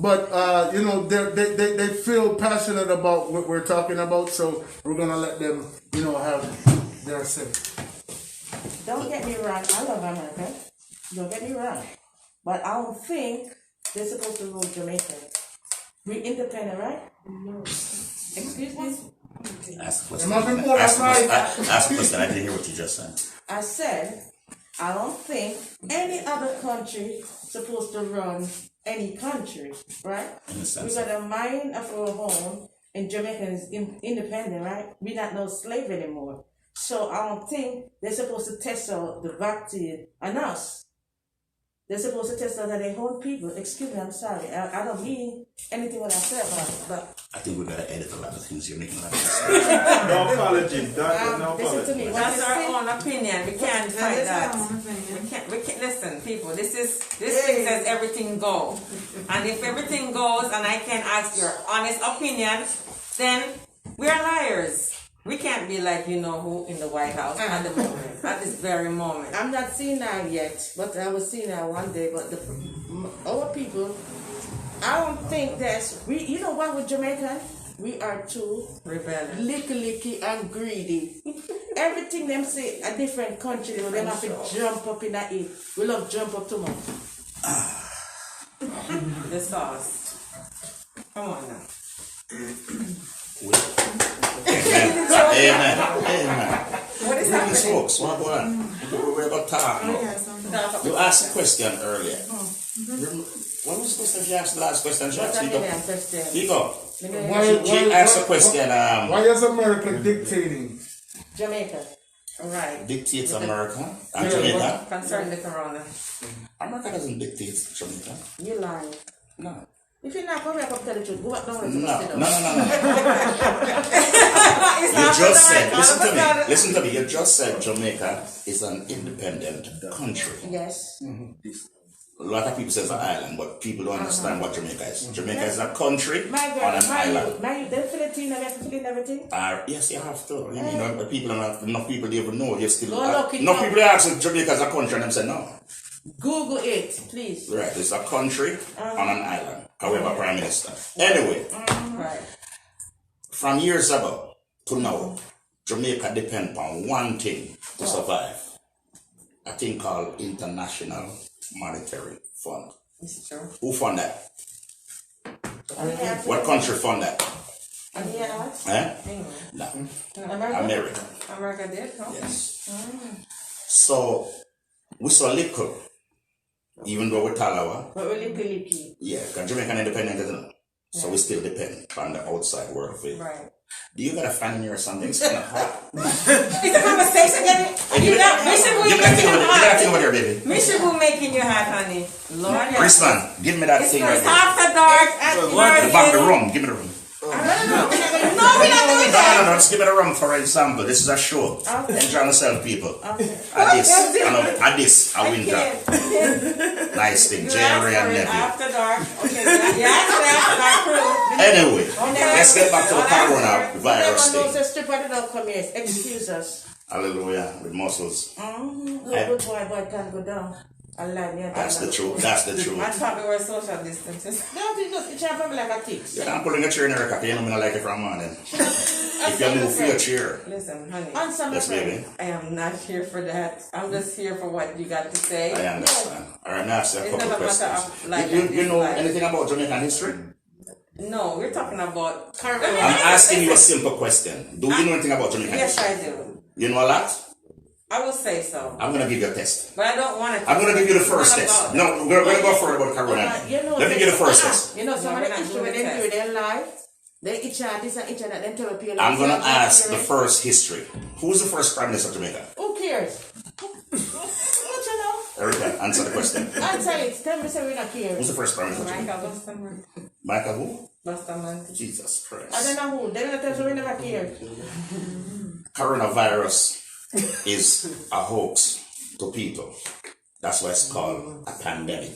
But you know they feel passionate about what we're talking about, so we're gonna let them have their say. Don't get me wrong, I love America. Don't get me wrong. But I don't think they're supposed to rule Jamaica. We're independent, right? No. Excuse me? Ask a question. Am I being poor? Ask a question. I didn't hear what you just said. I said, I don't think any other country supposed to run any country, right? In a sense. We got a mind of our own, and Jamaica is independent, right? We're not no slave anymore. So I don't think they're supposed to test out the vaccine on us. They're supposed to test out on their own people. Excuse me, I'm sorry. I don't mean anything what I said about it, but I think we gotta edit a lot of things. You're making a lot of mistakes. No apology. No listen to me. apology. What That's you our say? own opinion. We can't fight that. We can't listen, people. This thing says everything go. And if everything goes and I can ask your honest opinion, then we are liars. We can't be like you know who in the White House at the moment, at this very moment. I'm not seeing that yet, but I will see that one day. But our people, I don't think that's we. You know what with Jamaican, we are too Rebellion. licky and greedy. Everything them say a different country, they them have to jump up in that it. We love jump up too much. The sauce. Come on now. Amen. What is These happening? folks, what going on? We're about to talk now. You asked a question earlier. What was the question she asked? The last question she asked? Here you go. She asked a question. Why is America dictating? Jamaica. Right. Dictates America and Jamaica. Concerning the corona. America doesn't dictate Jamaica. You lying. No. If you're not correct, I'll tell the truth. Go back down and No. sit down. It's You not just right. said, All of a sudden- listen to me, you just said Jamaica is an independent country. Yes. A lot of people say it's an island, but people don't understand what Jamaica is. Jamaica is a country My on girl, an island. they Philippine, they have to fill in everything. Yes, you have to. You know, people don't have enough people they even know. You still Go look it enough up. people ask if Jamaica is a country and them say no. Google it, please. Right, it's a country on an island. However, Prime Minister. Anyway, Right. from years ago to now, Jamaica depends on one thing to survive. A thing called International Monetary Fund. It's true. Who fund that? Yeah. What country fund that? Yeah. Eh? England. No. America. America. America did, huh? Yes. So we saw little, even though we're Talawa. But we're licky. Yeah, because Jamaican independent, isn't it? So we still depend on the outside world of it. Right. Do you got a fan in here or something? It's kind of hot. It's a conversation getting. Give me that MITCHEEBOO thing over there, baby. MITCHEEBOO making you hot, honey. Lord, Kristen, give me that It's thing right it's there. after dark at The back of the room. Give me the room. No, we're not doing that. No, just give it a run for example. This is a show. Enjoy yourself, people. At this, I win that. Nice thing. Jerry and nephew. After dark. Okay. After dark crew. Anyway, let's get back to the coronavirus No, thing. stripper don't come here. Excuse us. Hallelujah, with muscles. Good boy can't go down. That's the truth. That's the truth. I thought we were social distances. No, it's just like a tick. Yeah, I'm pulling a chair in Erica. You know me not like it from morning. If you move for your chair. Listen, honey. Yes, baby. I am not here for that. I'm just here for what you got to say. I understand. All right, now ask you a It's couple not a matter questions. of like You know anything about Jamaican history? No, we're talking about current. I'm asking you a simple question. Do you know anything about Jamaican Yes, history? I do. You know a lot? I will say so. I'm going to give you a test. But I don't want to. I'm going to give you the first test. No, we're going to go further about Corona. Let me give you the first test. You know, some of the issue when they do their life, they each other, this and each other, then tell people. I'm going to ask the first history. Who's the first Prime Minister of Jamaica? Who cares? What you know? Erica, answer the question. Answer it. Tell me so we not care. Who's the first Prime Minister of Jamaica? Michael Bustamante. Michael who? Bustamante. Jesus Christ. I don't know who. They don't tell us we never care. Coronavirus is a hoax to people. That's why it's called a pandemic.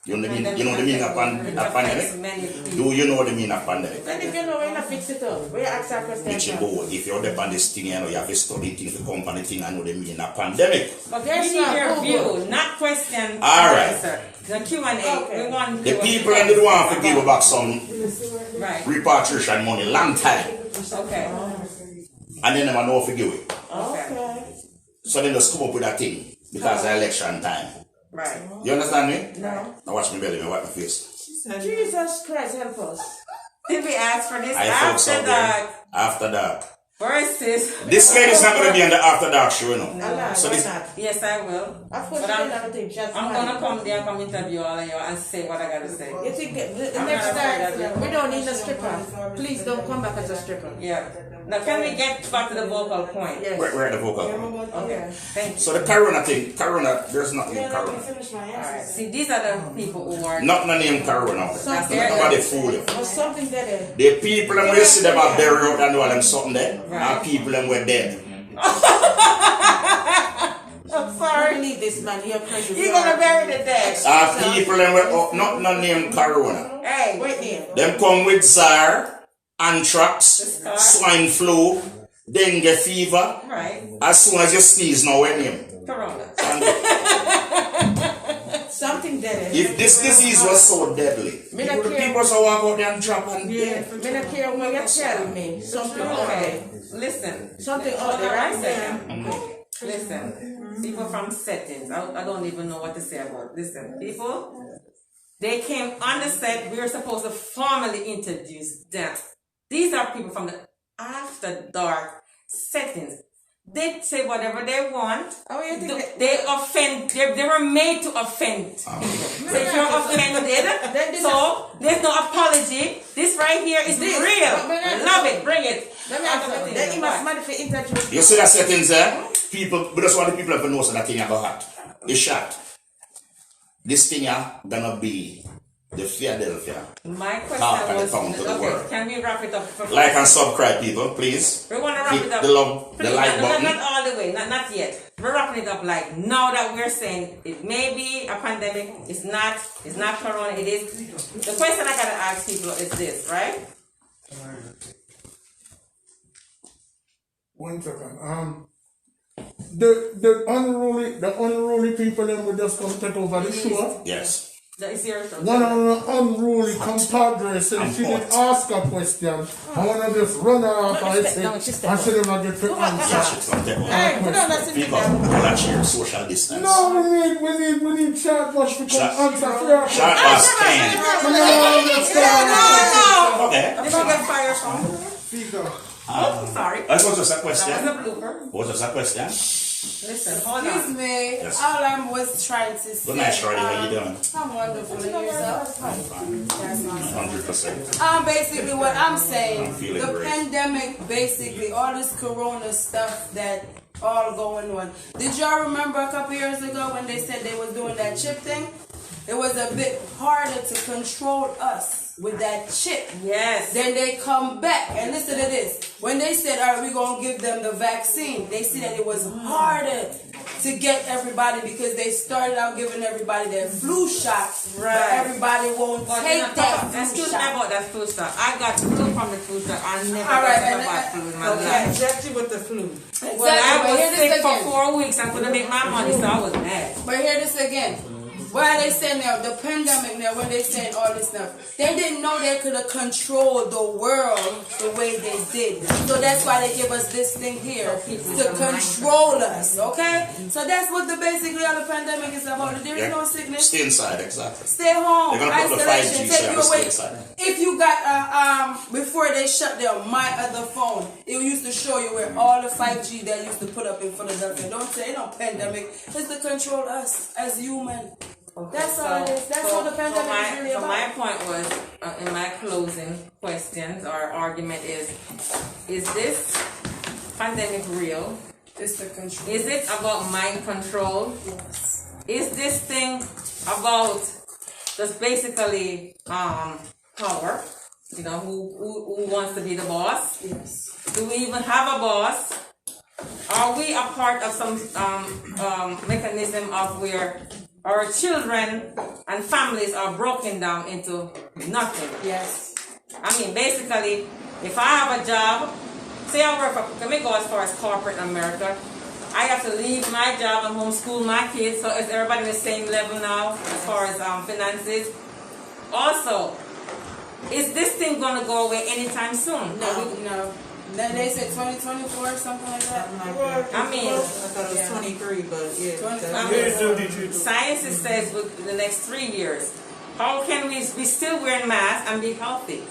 You know the meaning of pandemic? Do you know the meaning of pandemic? And if you know, we're not fix it up. We ask our question. MITCHEEBOO, if you're up on this thing, you know, you have to study things, the company thing, I know the meaning of pandemic. But we need your view, not question. All right. Answer. The Q&A. Okay. We want The people in the want to give back some right. repatriation money long time. Okay. And they never know if you give it. Okay. So they just come up with that thing because of election time. Right. You understand me? No. Now watch me belly, me wipe my face. Jesus Christ, help us. Did we ask for this I thought so, after dark After dark. versus? This lady is not going to be on the after dark show, you know. Allah, So why this, not? Yes, I will. Of course, But you I'm don't think just I'm money. gonna come there and come interview all of you and say what I gotta say. You think the I'm next not afraid time of you. we don't need a stripper? Please don't come back as a stripper. Yeah. Now can we get back to the vocal point? Yes. we're at the vocal. Okay. Thank you. So the Corona thing, Corona, there's nothing in Corona. Alright. See, these are the people who are Not no name Corona. That's their Nobody fool you. Or something that The people them we see them are buried out and all them something there. And people them were dead. I'm sorry. leave this man here crazy. You're gonna bury the dead. People them were not no name Corona. Hey, Wait there. Them come with SARS, anthrax, scar. swine flu, dengue fever. Right. As soon as you sneeze, now what name? Corona. Something dead. If this disease was so deadly, Me not care. people so walk out there and drop and Yeah. Me not care what you tell me. Something Okay. other. Listen. Something Hold other. on Right one there. second. Listen. People from settings. I don't even know what to say about. Listen. People. They came on the set. We were supposed to formally introduce them. These are people from the after dark settings. They say whatever they want. Oh, you think They offend. They were made to offend. So if you're offended, so there's no apology. This right here is This. real. But Love it. Bring it. Then you must manifest interview. you see that settings there? People, we just want the people to know so that thing about hot. It's shot. This thing gonna be the Philadelphia. My Talk question and was, come to the okay, world. can we wrap it up? Like and subscribe, people, please. We want to wrap Hit it up. the love, the Please, like button. Not all the way, not yet. We're wrapping it up like now that we're saying it may be a pandemic. It's not corona. It is. The question I gotta ask people is this, right? 1 second. The unruly people then will just come take over the show. Yes. That is your show. One of the unruly compadre said she didn't ask a question. I want to just run her off and say, and she never get to answer. Hey, put on that People, all cheer social distance. No, we need Chad Bush to come answer for her. Shot us can. No. Okay. Did you get fired from? Oh, sorry. That was just a question. That was a blooper. Was just a question. Listen, hold Excuse on. me. Yes. All I was trying to say. Good night, Shorty. How you doing? I'm wonderful. And yourself? That's awesome. 100%. Basically what I'm saying, I'm feeling the great. pandemic, basically all this corona stuff that all going on. Did y'all remember a couple years ago when they said they was doing that chip thing? It was a bit harder to control us. with that chip. Yes. Then they come back and listen to this. When they said, all right, we're going to give them the vaccine, they see that it was harder to get everybody because they started out giving everybody their flu shot. Right. But everybody won't take that flu Excuse me shot. about that flu shot. I got flu from the flu shot. I never All right, got about flu in my Okay, life. inject you with the flu. Exactly. Well, I But hear was this sick for again. 4 weeks. I couldn't make my money, so I was mad. But hear this again. Why they saying now the pandemic now when they saying all this stuff, they didn't know they could have controlled the world the way they did. So that's why they give us this thing here to control us. Okay? So that's what the basically all the pandemic is about. There is no sickness. Stay inside, exactly. Stay home. They're gonna put the 5G Isolation. Take you service away. inside. If you got before they shut down my other phone, it used to show you where all the 5G they used to put up in Philadelphia. Don't say no pandemic. It's to control us as human. Okay, That's all it is. That's what the pandemic is really about. My point was, in my closing questions or argument is this pandemic real? It's the control. Is it about mind control? Yes. Is this thing about just basically power? You know, who wants to be the boss? Yes. Do we even have a boss? Are we a part of some mechanism of where our children and families are broken down into nothing? Yes. I mean, basically, if I have a job, say I work for, let me go as far as corporate America, I have to leave my job and homeschool my kids, so is everybody the same level now as far as finances? Also, is this thing going to go away anytime soon? No. Then they said 2024 or something like that. I mean, I thought it was 23, but yeah. I mean, science says within the next 3 years. How can we be still wearing masks and be healthy?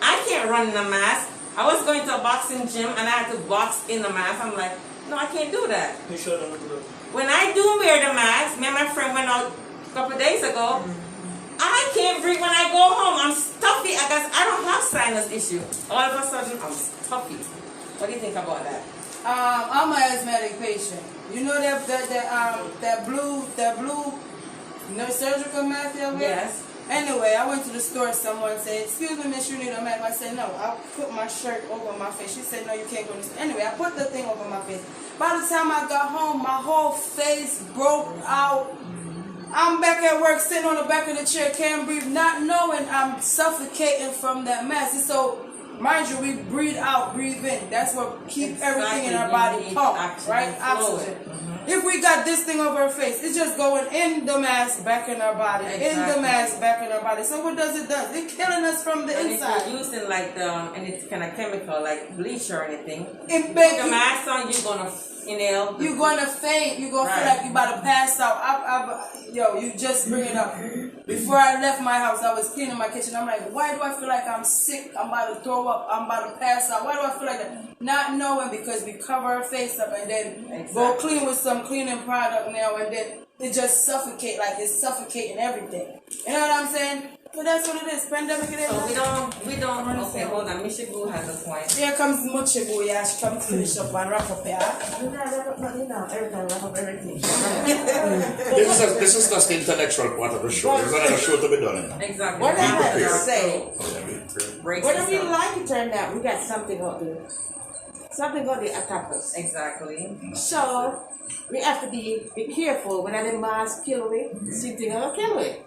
I can't run in a mask. I was going to a boxing gym and I had to box in the mask. I'm like, no, I can't do that. When I do wear the mask, me and my friend went out a couple of days ago. I can't breathe when I go home. I'm stuffy. I don't have sinus issue. All of a sudden, I'm stuffy. What do you think about that? I'm an asthmatic patient. You know that blue no surgical mask you wear? Yes. Anyway, I went to the store. Someone said, "Excuse me, miss, you need a mask." I said, "No, I'll put my shirt over my face." She said, "No, you can't go to the store." Anyway, I put the thing over my face. By the time I got home, my whole face broke out. I'm back at work, sitting on the back of the chair, can't breathe, not knowing I'm suffocating from that mask. So, mind you, we breathe out, breathe in. That's what keeps everything in our body pumped, right? Oxygen. If we got this thing over our face, it's just going in the mask, back in our body, in the mask, back in our body. So what does it do? It's killing us from the inside. If you're using like any kind of chemical, like bleach or anything, It put make the you, mask on, you're gonna inhale. you're going to faint. You're going to feel like you're about to pass out. Yo, you just bring it up. Before I left my house, I was cleaning my kitchen. I'm like, why do I feel like I'm sick? I'm about to throw up. I'm about to pass out. Why do I feel like that? Not knowing, because we cover our face up and then go clean with some cleaning product now, and then it just suffocate, like it's suffocating everything. You know what I'm saying? So that's what it is. Pandemic it is. So we don't. Okay, hold on. MITCHEEBOO has a point. Here comes MITCHEEBOO. Yeah, she come finish up and wrap up here. You gotta wrap up nothing now. Everything, wrap up everything. This is just the intellectual part of the show. There's another show to be done. Exactly. What I have to prepared. say, Breaks whether us we up. like it or not, we got something out there. Something out there attack us. Exactly. So, we have to be careful when the mask kill away, something will kill away.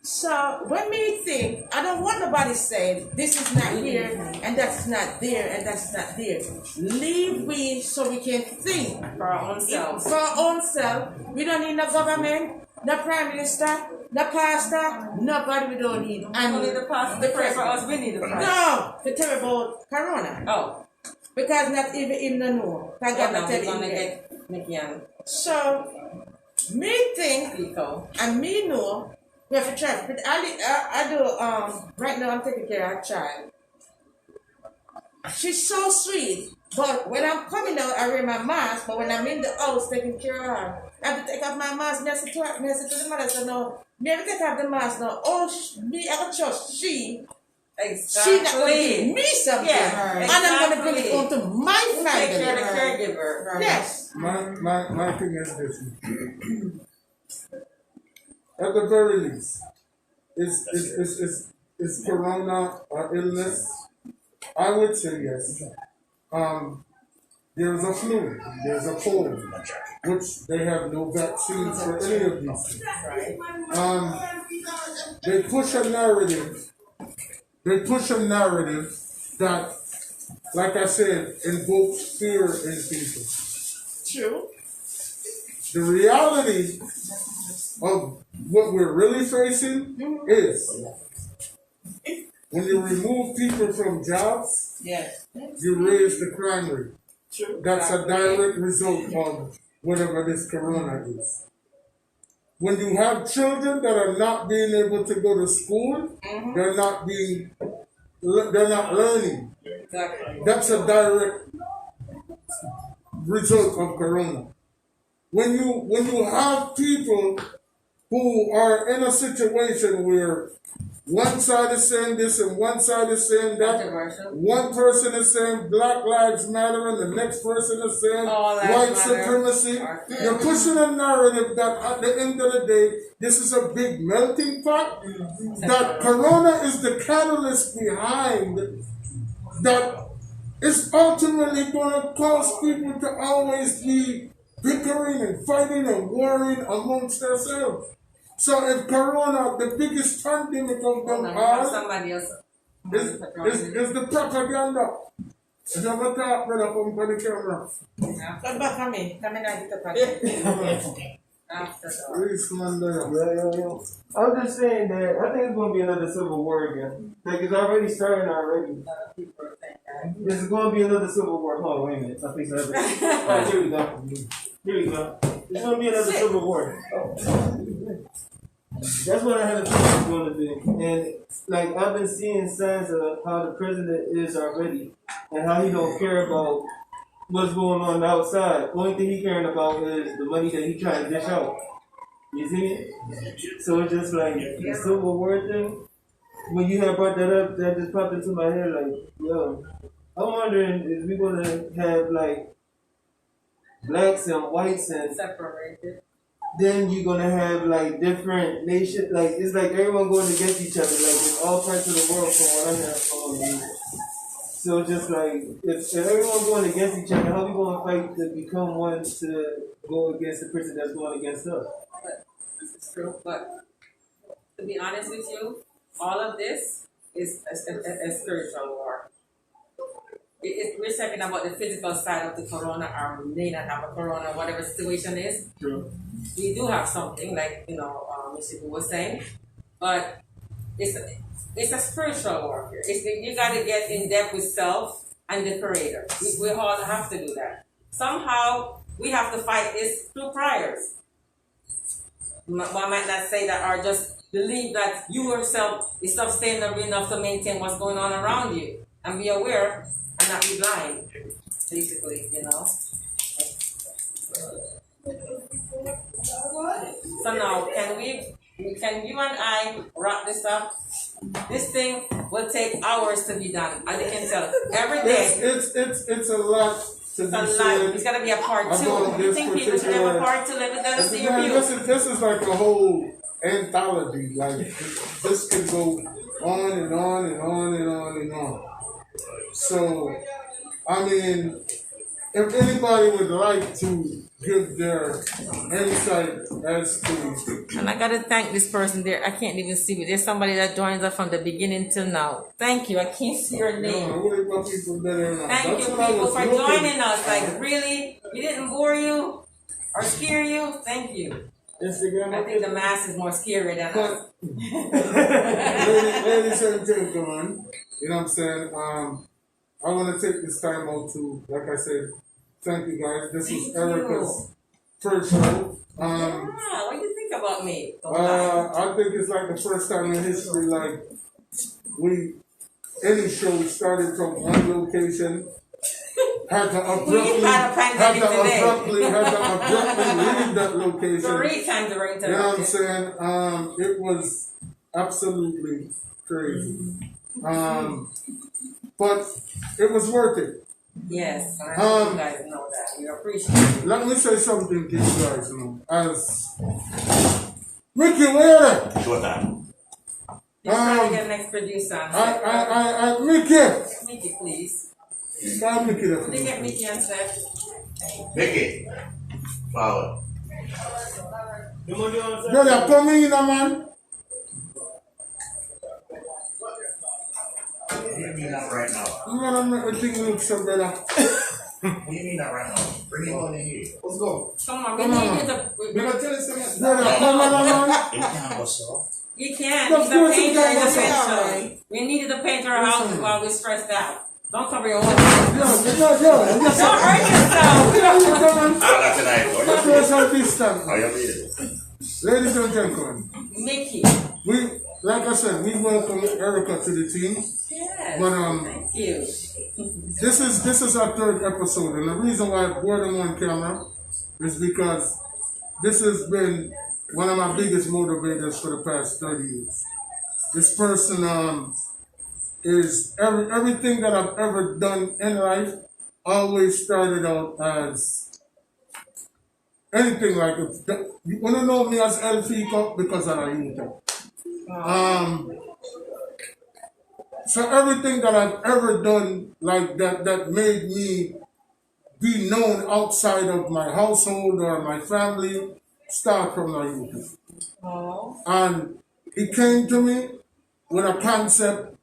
So, when we think, I don't want nobody saying, this is not here, and that's not there, and that's not there. Leave we so we can think. For our own selves. For our own self. We don't need no government, no prime minister, no pastor, nobody we don't need. And Only the pastor pray for us. We need the prayer. no, to tell about Corona. Oh. Because not even him no know. Thank God not tell We're gonna him. get Nikki and So, me think, Pico. and me know, we have to try. But I do, right now I'm taking care of a child. She's so sweet. But when I'm coming out, I wear my mask. But when I'm in the house taking care of her, I have to take off my mask. I said to the mother, so no, me have to take off the mask now. Oh, me, I can trust she. Exactly. She not going to give me something. Yeah, And I'm going to bring it exactly. home to my Take care of the family. caregiver. Yes. My thing is this. At the very least, it's is corona an illness? I would say yes. There's a flu, there's a cold, which they have no vaccines for any of these. They push a narrative. They push a narrative that, like I said, invokes fear in people. True. The reality of what we're really facing is when you remove people from jobs, Yes. you raise the crime rate. True. That's a direct result of whatever this corona is. When you have children that are not being able to go to school, they're not learning. Exactly. That's a direct result of corona. When you have people who are in a situation where one side is saying this and one side is saying that, Controversial. one person is saying Black Lives Matter and the next person is saying All lives white matter. supremacy, you're pushing a narrative that at the end of the day, this is a big melting pot, that corona is the catalyst behind that is ultimately going to cause people to always be bickering and fighting and warring amongst themselves. So if corona, the biggest pandemic of them all, Somebody else. is the propaganda. If you ever talk, brother, come to the camera. Come back on me. Come in and get the packet. After that. Please, man, there. I'm just saying that I think it's going to be another civil war again. Like, it's already starting already. This is going to be another civil war. Hold on, wait a minute. I think so. Alright, here we go. Here we go. It's going to be another civil war. That's what I had a feeling it was going to be. And, like, I've been seeing signs of how the president is already and how he don't care about what's going on outside. Only thing he caring about is the money that he trying to dish out. You see it? So it's just like the civil war thing. When you had brought that up, that just popped into my head like, yo, I'm wondering if we're going to have like blacks and whites and Separated. then you're going to have like different nations. Like, it's like everyone going against each other. Like, in all parts of the world from what I have followed. So it's just like, if everyone going against each other, how we going to fight to become one to go against the person that's going against us? It's true, but to be honest with you, all of this is a spiritual war. We're talking about the physical side of the corona, or may not have a corona, whatever situation is. True. We do have something, like, MITCHEEBOO was saying, but it's a spiritual warfare. You got to get in depth with self and the Creator. We all have to do that. Somehow, we have to fight this through prayers. One might not say that, or just believe that you yourself is sustainable enough to maintain what's going on around you and be aware and not be blind, basically, So now, can you and I wrap this up? This thing will take hours to be done, as you can tell. Every day. It's a lot to be said. It's gonna be a part 2. You think people should have a part 2? Let us see your view. This is like a whole anthology. Like, this can go on and on and on and on and on. So, I mean, if anybody would like to give their insight as to... And I gotta thank this person there. I can't even see, but there's somebody that joins us from the beginning till now. Thank you. I can't see your name. Thank you, people, for joining us. Like, really? We didn't bore you or scare you? Thank you. Instagram. I think the mask is more scary than us. Ladies and gentlemen, you know what I'm saying? I want to take this time out to, like I said, thank you guys. This is Erica's first show. What do you think about me? I think it's like the first time in history, like, any show started from one location, had to abruptly leave that location. 3 times the right time. You know what I'm saying? It was absolutely crazy. But it was worth it. Yes, I hope you guys know that. We appreciate it. Let me say something to you guys, as Ricky, where? Short time. He's trying to get next producer. Mickey. Mickey, please. Call Mickey. Can you get Mickey on set? Mickey. Forward. Brother, come in, man. What do you mean that right now? I'm gonna make everything look so better. What do you mean that right now? Bring him on in here. Let's go. Come on, we need you to. We're gonna tell you something. Brother, come on, man. You can't go so. You can't. Of He's a course you painter in the can. picture. We needed to paint our house while we're stressed out. Don't cover your own. Yo. Don't hurt yourself. Not tonight. Let's do some distance. How you read it? Ladies and gentlemen, Mickey. like I said, we welcome Erica to the team. Yes. But Thank you. this is our third episode, and the reason why I brought him on camera is because this has been one of my biggest motivators for the past 30 years. This person is everything that I've ever done in life always started out as anything like it. You want to know me as El Fico because of YouTube. So everything that I've ever done like that made me be known outside of my household or my family start from my YouTube. And he came to me with a concept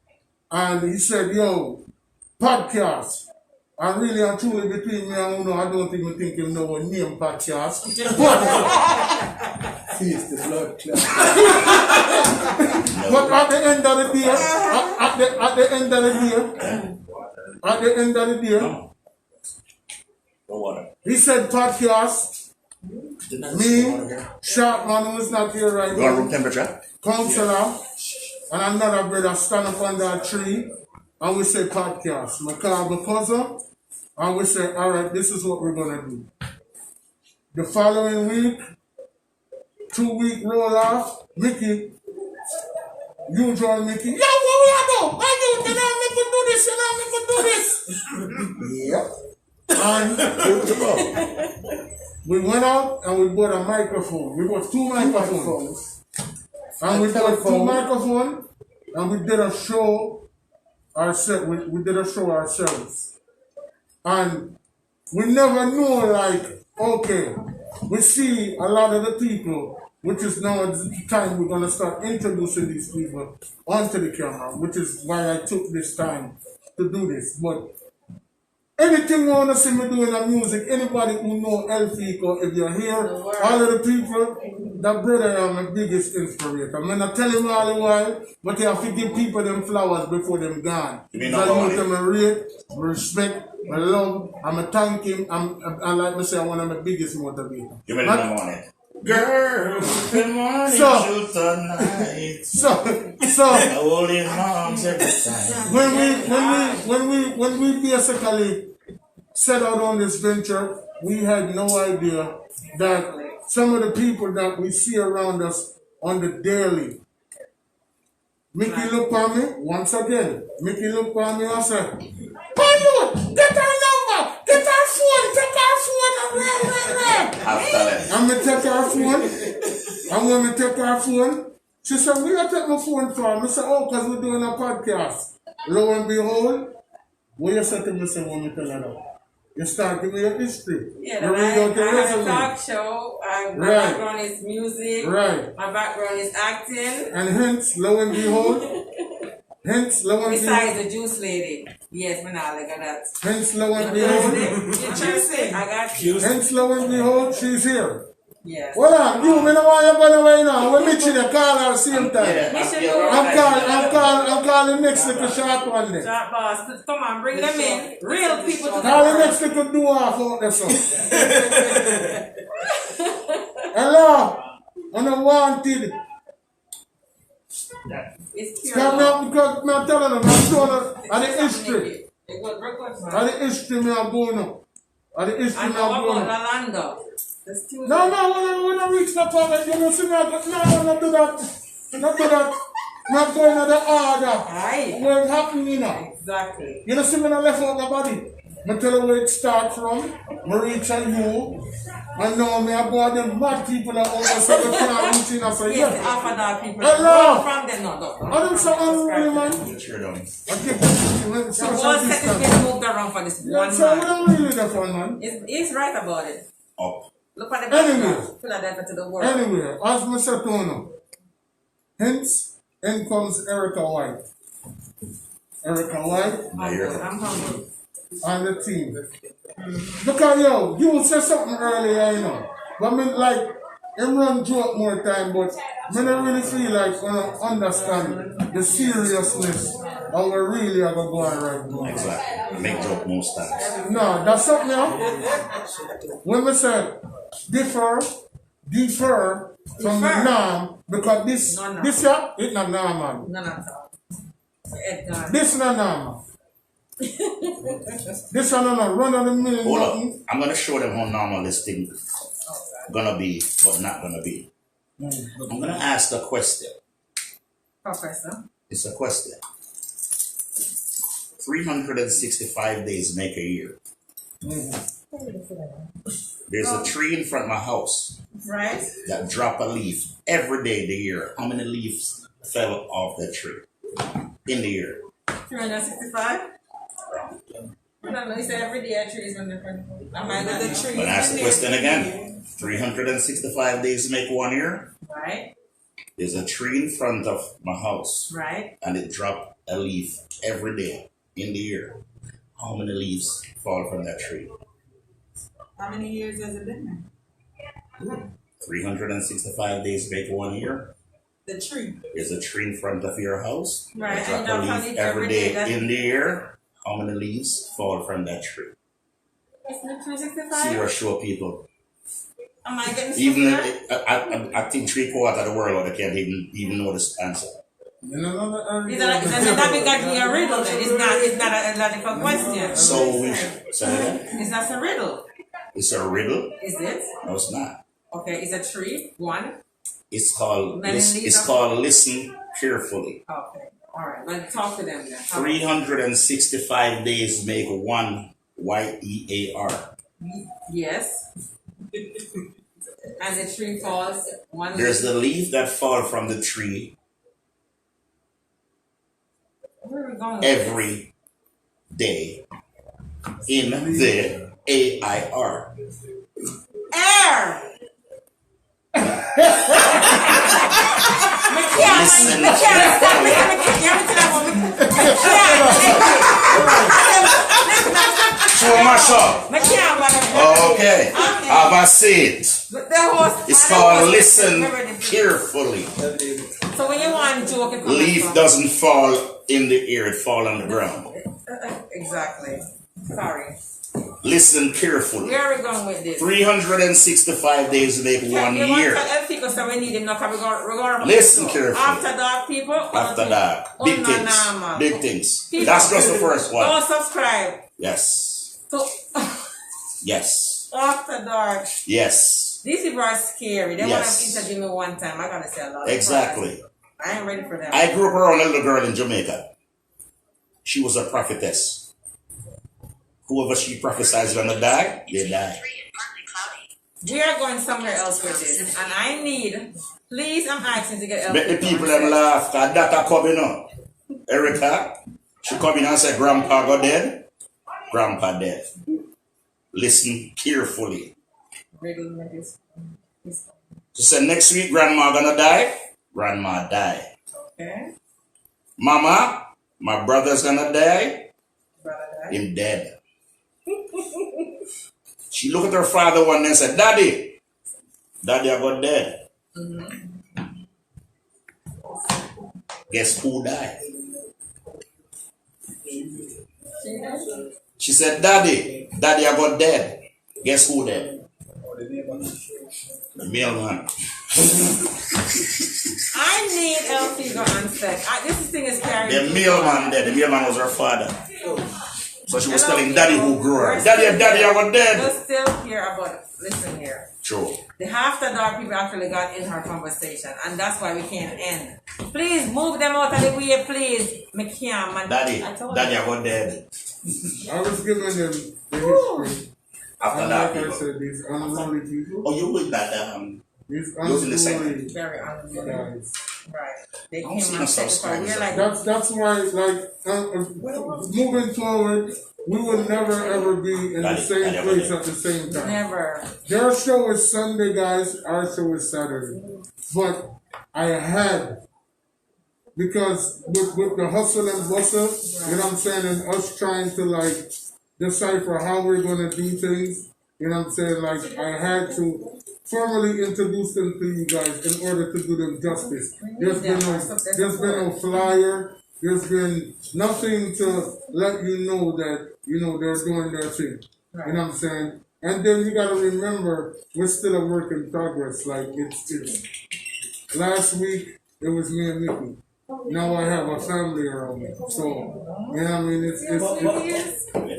and he said, yo, podcast. And really and truly between me and Uno, I don't even think him know a name podcast. He's the blood clot. But at the end of the day, at the end of the day, No water. he said podcast. Me, Sharpman, who is not here right You want now, room temperature? counselor, and another brother stand up under a tree, and we say podcast. We call the puzzle, and we say, all right, this is what we're gonna do. The following week, 2-week roll off, Mickey, you join Mickey. Yo, what we are doing? You know, make we do this, make we do this. Yep. And we went out and we bought a microphone. We bought 2 microphones. And we bought 2 microphones and we did a show ourselves. We did a show ourselves. And we never know, like, okay, we see a lot of the people, which is now the time we're going to start introducing these people onto the camera, which is why I took this time to do this. But anything you want to see me doing in music, anybody who know El Fico, if you're here, all of the people, that brother is my biggest inspirator. I'm not tell him all the while, but you have to give people them flowers before them gone. So I give them a rate, respect, I love, I'm a thank him, and like I say, I'm one of my biggest motivators. You made it in the morning. Girl, good morning, shoot tonight. So holding arms every time. When we basically set out on this venture, we had no idea that some of the people that we see around us on the daily. Mickey looked at me once again. Mickey looked at me and said, Pano, get our number, get our phone, take our phone. I'm going to take our phone. And when we take our phone, she said, we got to take my phone for? I said, oh, because we're doing a podcast. Lo and behold, what you said to me, say, when you tell her that? You start giving your history. Yeah, I have a talk show. My background is music. Right. My background is acting. And hence, lo and behold, besides the juice lady. Yes, man, I got that. Hence, lo and behold, I got you. hence, lo and behold, she's here. Yes. Well, you know why you're going away now. We meet you there, call her at the same time. I'm calling next little short one there. Short boss, come on, bring them in. Real people to Call the next little dwarf out there, son. Hello, unwanted. Come up because I'm telling them, I'm showing her at the history. At the history, I'm going up. At the history, I'm going up. No, when I reach the point, you know, see me, not do that. Not do that. Not going to the order. Aye. Where it's happening now. Exactly. You know, see me, I left out the body. I tell you where it starts from. I reach a HUGH. I know me about them mad people that over so they can't reach in. I say, Yes, the yeah. alpha dog people. Hello. From them, no. I don't so unruly, man. Sure don't. I give them So whole set is being moved around for this one so we man. don't really that one, man. He's right about it. Up. Look at the Anyway. background. Philadelphia to the world. Anyway, as I said to you, hence, in comes Erica Whyte. Erica Whyte I'm humble. and the team. Because, yo, you said something earlier, you know. But I mean, like, him run joke more time, but I don't really feel like when I understand the seriousness of what really are going right now. Exactly. Make joke most times. No, that's something else. When we say defer from the norm, because this, No. this here, it's not normal. No. Edgar. This not normal. This one not run of the mill. Hold up. Nothing. I'm gonna show them how normal this thing gonna be, but not gonna be. I'm gonna ask a question. Professor. It's a question. 365 days make a year. There's a tree in front of my house Right? that drop a leaf every day the year. How many leaves fell off that tree in the year? 365? I don't know. He said every day a tree is on different. Am I not the tree? But ask the question again. 365 days make 1 year. Right? There's a tree in front of my house Right? and it drop a leaf every day in the year. How many leaves fall from that tree? How many years has it been 365 days make 1 year. there? The tree. There's a tree in front of your house. Right, It and drop a that's leaf how every every day, day in the year. How many leaves fall from that tree? Isn't it See 365? or show people. Am I getting Even something? I think 3/4 of the world they can't even know this answer. You know, Is that because a riddle then? It's not a logical question. So we say It's not a riddle. it's a riddle. Is it? No, it's not. Okay, it's a tree. One. It's called Many leaves it's of- called listen carefully. Okay. All right. Well, talk to them then. 365 days make 1 year. Yes. And the tree falls one. There's the leaf that fall from the tree Where are we going? every day in the AIR. Air. Listen. Show my shop. Okay. Have a seat. It's called listen carefully. So when you want to joke, Leaf doesn't fall in the air, it fall on the ground. Exactly. Sorry. Listen carefully. Where are we going with this? 365 days make 1 year. Listen carefully. After dark, people. After dark. Big things. Big things. That's just the first one. Don't subscribe. Yes. So Yes. after dark. Yes. These people are scary. They Yes. want to interview me one time. I gotta say a lot. Exactly. I ain't ready for them. I grew up around a little girl in Jamaica. She was a prophetess. Whoever she prophesied gonna die, they die. We are going somewhere else with this, and I need. Please, I'm asking to get help. Make the people them laugh, cause that are coming up. Erica, she come in and say, Grandpa got dead. Grandpa dead. Listen carefully. She said, next week, Grandma gonna die. Grandma die. Okay. Mama, my brother's gonna die. Brother died. Him dead. She looked at her father one day and said, Daddy, I got dead. Guess who died? She said, Daddy, I got dead. Guess who dead? The mailman. I need LP go on set. This thing is carrying. The mailman dead. The mailman was her father. So she was telling Daddy who grew her. We're Daddy, still I here. got dead. We're still here about it. Listen here. True. The half the dark people actually got in her conversation, and that's why we can't end. Please move them out of the way, please. McCann, man. Daddy, I told I you. got dead. I was giving them the history After And that, like I people. said, these unruly people, Oh, you with that? these Using the segment. unruly Very unruly. guys. Right. They don't came see and no said, subscribers. we're like, That's why, like, moving forward, we will never ever be in the same place at the same time. never. Their show is Sunday, guys. Our show is Saturday. But I had, because with the hustle and bustle, you know what I'm saying, and us trying to like decipher how we're gonna do things, you know what I'm saying, like I had to formally introduce them to you guys in order to do them justice. There's been no flyer. There's been nothing to let you know that, you know, they're doing their thing. You know what I'm saying? And then you gotta remember, we're still a work in progress. Like it's last week it was me and Mickey. Now I have a family around me. So, you know what I mean? It's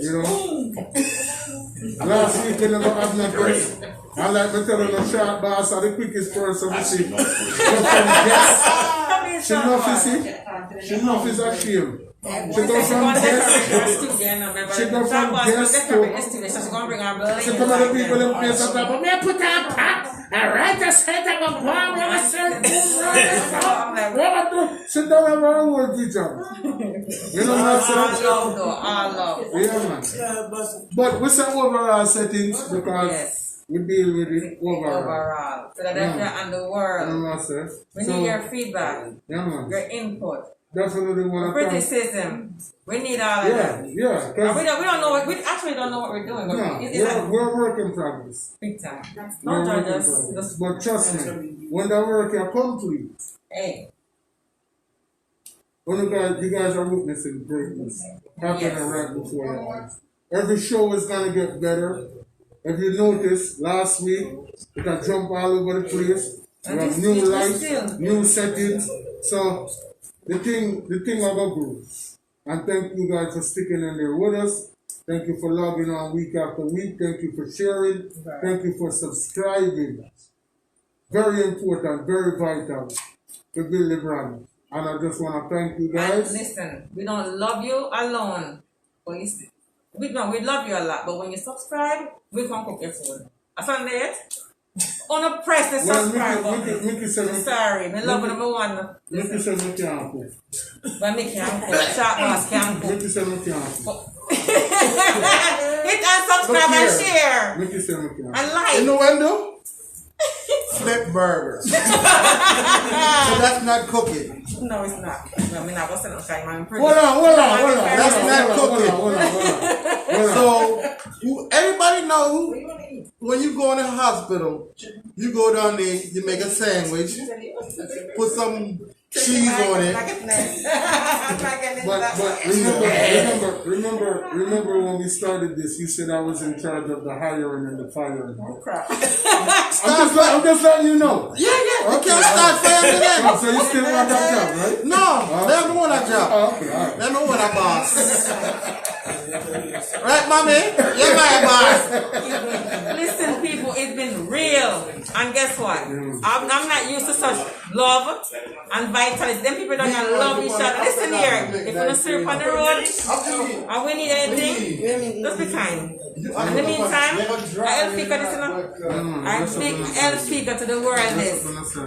you know. Last week we never had nothing. I like to tell her the short boss are the quickest person to see. She know if see. She know if it's a shame. She go from guest. She go from guest to. She come to the people in place and talk. Me put her pop. Alright, I said I'm a bomb. I said what I do. She don't have her own teacher. You know what I'm saying? All love. Yeah, man. But we say overall settings because we deal with it overall. So that if you're on the world, You know what I'm saying? we need your feedback, Yeah, man. your input, Definitely want to criticism. We need all of that. Yeah. And we don't know what, we actually don't know what we're doing. But We're a work in progress. big time. We're Don't a work judge in us. progress. But trust me, when the work is complete, Hey, you guys are witnessing greatness happening right before your eyes. Every show is going to get better. If you notice, last week, we can jump all over the place. We have new lights, new settings. So, the thing will go good. And thank you guys for sticking in there with us. Thank you for logging on week after week. Thank you for sharing. Thank you for subscribing. Very important, very vital to build the brand. And I just want to thank you guys. and listen, we don't love you alone. But we love you a lot. But when you subscribe, we can cook your food. I found it. On a press the subscribe button. Mickey said, Sorry, me love number one. Mickey said, me can't cook. But me can't cook. Sharp boss can't cook. Mickey said, me can't cook. Hit and subscribe and share. Mickey said, me can't. And like. You know what, though? Flip burgers. So that's not cooking. No, it's not. I mean, I wasn't okay, man. Hold on. That's not cooking. Hold on. So everybody know when you go in the hospital, you go down there, you make a sandwich, put some cheese on it. But remember when we started this, you said I was in charge of the hiring and the firing. Oh, crap. I'm just letting you know. Yeah. You can't start firing them. So you still want that job, right? No, they don't want that job. Okay, all right. They don't want that boss. Right, mommy? You're my boss. Listen, people, it's been real. And guess what? I'm not used to such love and vitality. Them people don't even love each other. Listen here. If you don't sleep on the road and we need anything, just be kind. In the meantime, I'll speak this, you know. I'll speak to the world this.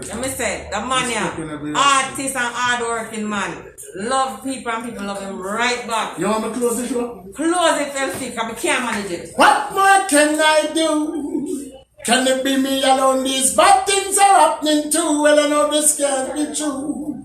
Let me say, the man here, artist and hard-working man, love people and people love him right back. You want me to close the show? Close it, I'll speak, I can't manage it. What more can I do? Can it be me alone? These bad things are happening too. Well, I know this can't be true.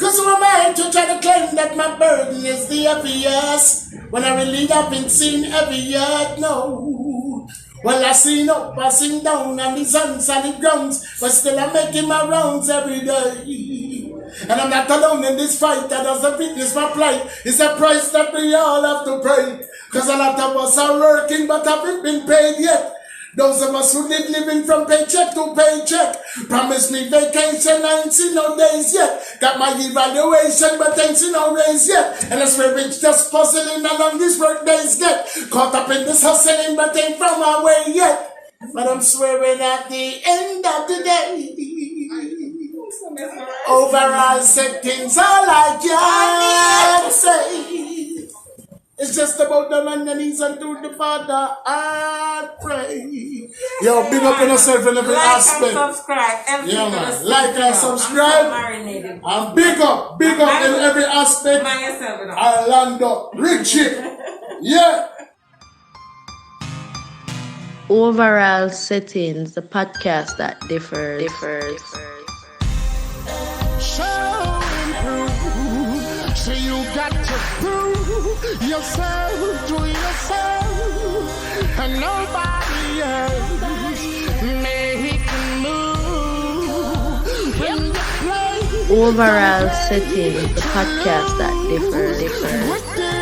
Cause who am I to try to claim that my burden is the heaviest when I really haven't seen heavy yet? No. Well, I seen up, I seen down on these unsolid grounds, but still I'm making my rounds every day. And I'm not alone in this fight, that doesn't witness my plight. It's a price that we all have to pay. Cause a lot of us are working but haven't been paid yet. Those of us who did living from paycheck to paycheck. Promise me vacation, I ain't seen no days yet. Got my evaluation, but ain't seen no raise yet. And I swear it's just puzzling along these work days get. Caught up in this hustling, but ain't from my way yet. But I'm swearing at the end of the day, overall settings all I can say. It's just about them on your knees and to the Father I pray. Yo, big up on yourself in every aspect. Like and subscribe. Yeah, man. Like and subscribe. And big up in every aspect. Orlando, Richie. Yeah. Overall settings, the podcast that differs. So you got to prove yourself to yourself, and nobody else make a move when you play. Overall settings, the podcast that differs.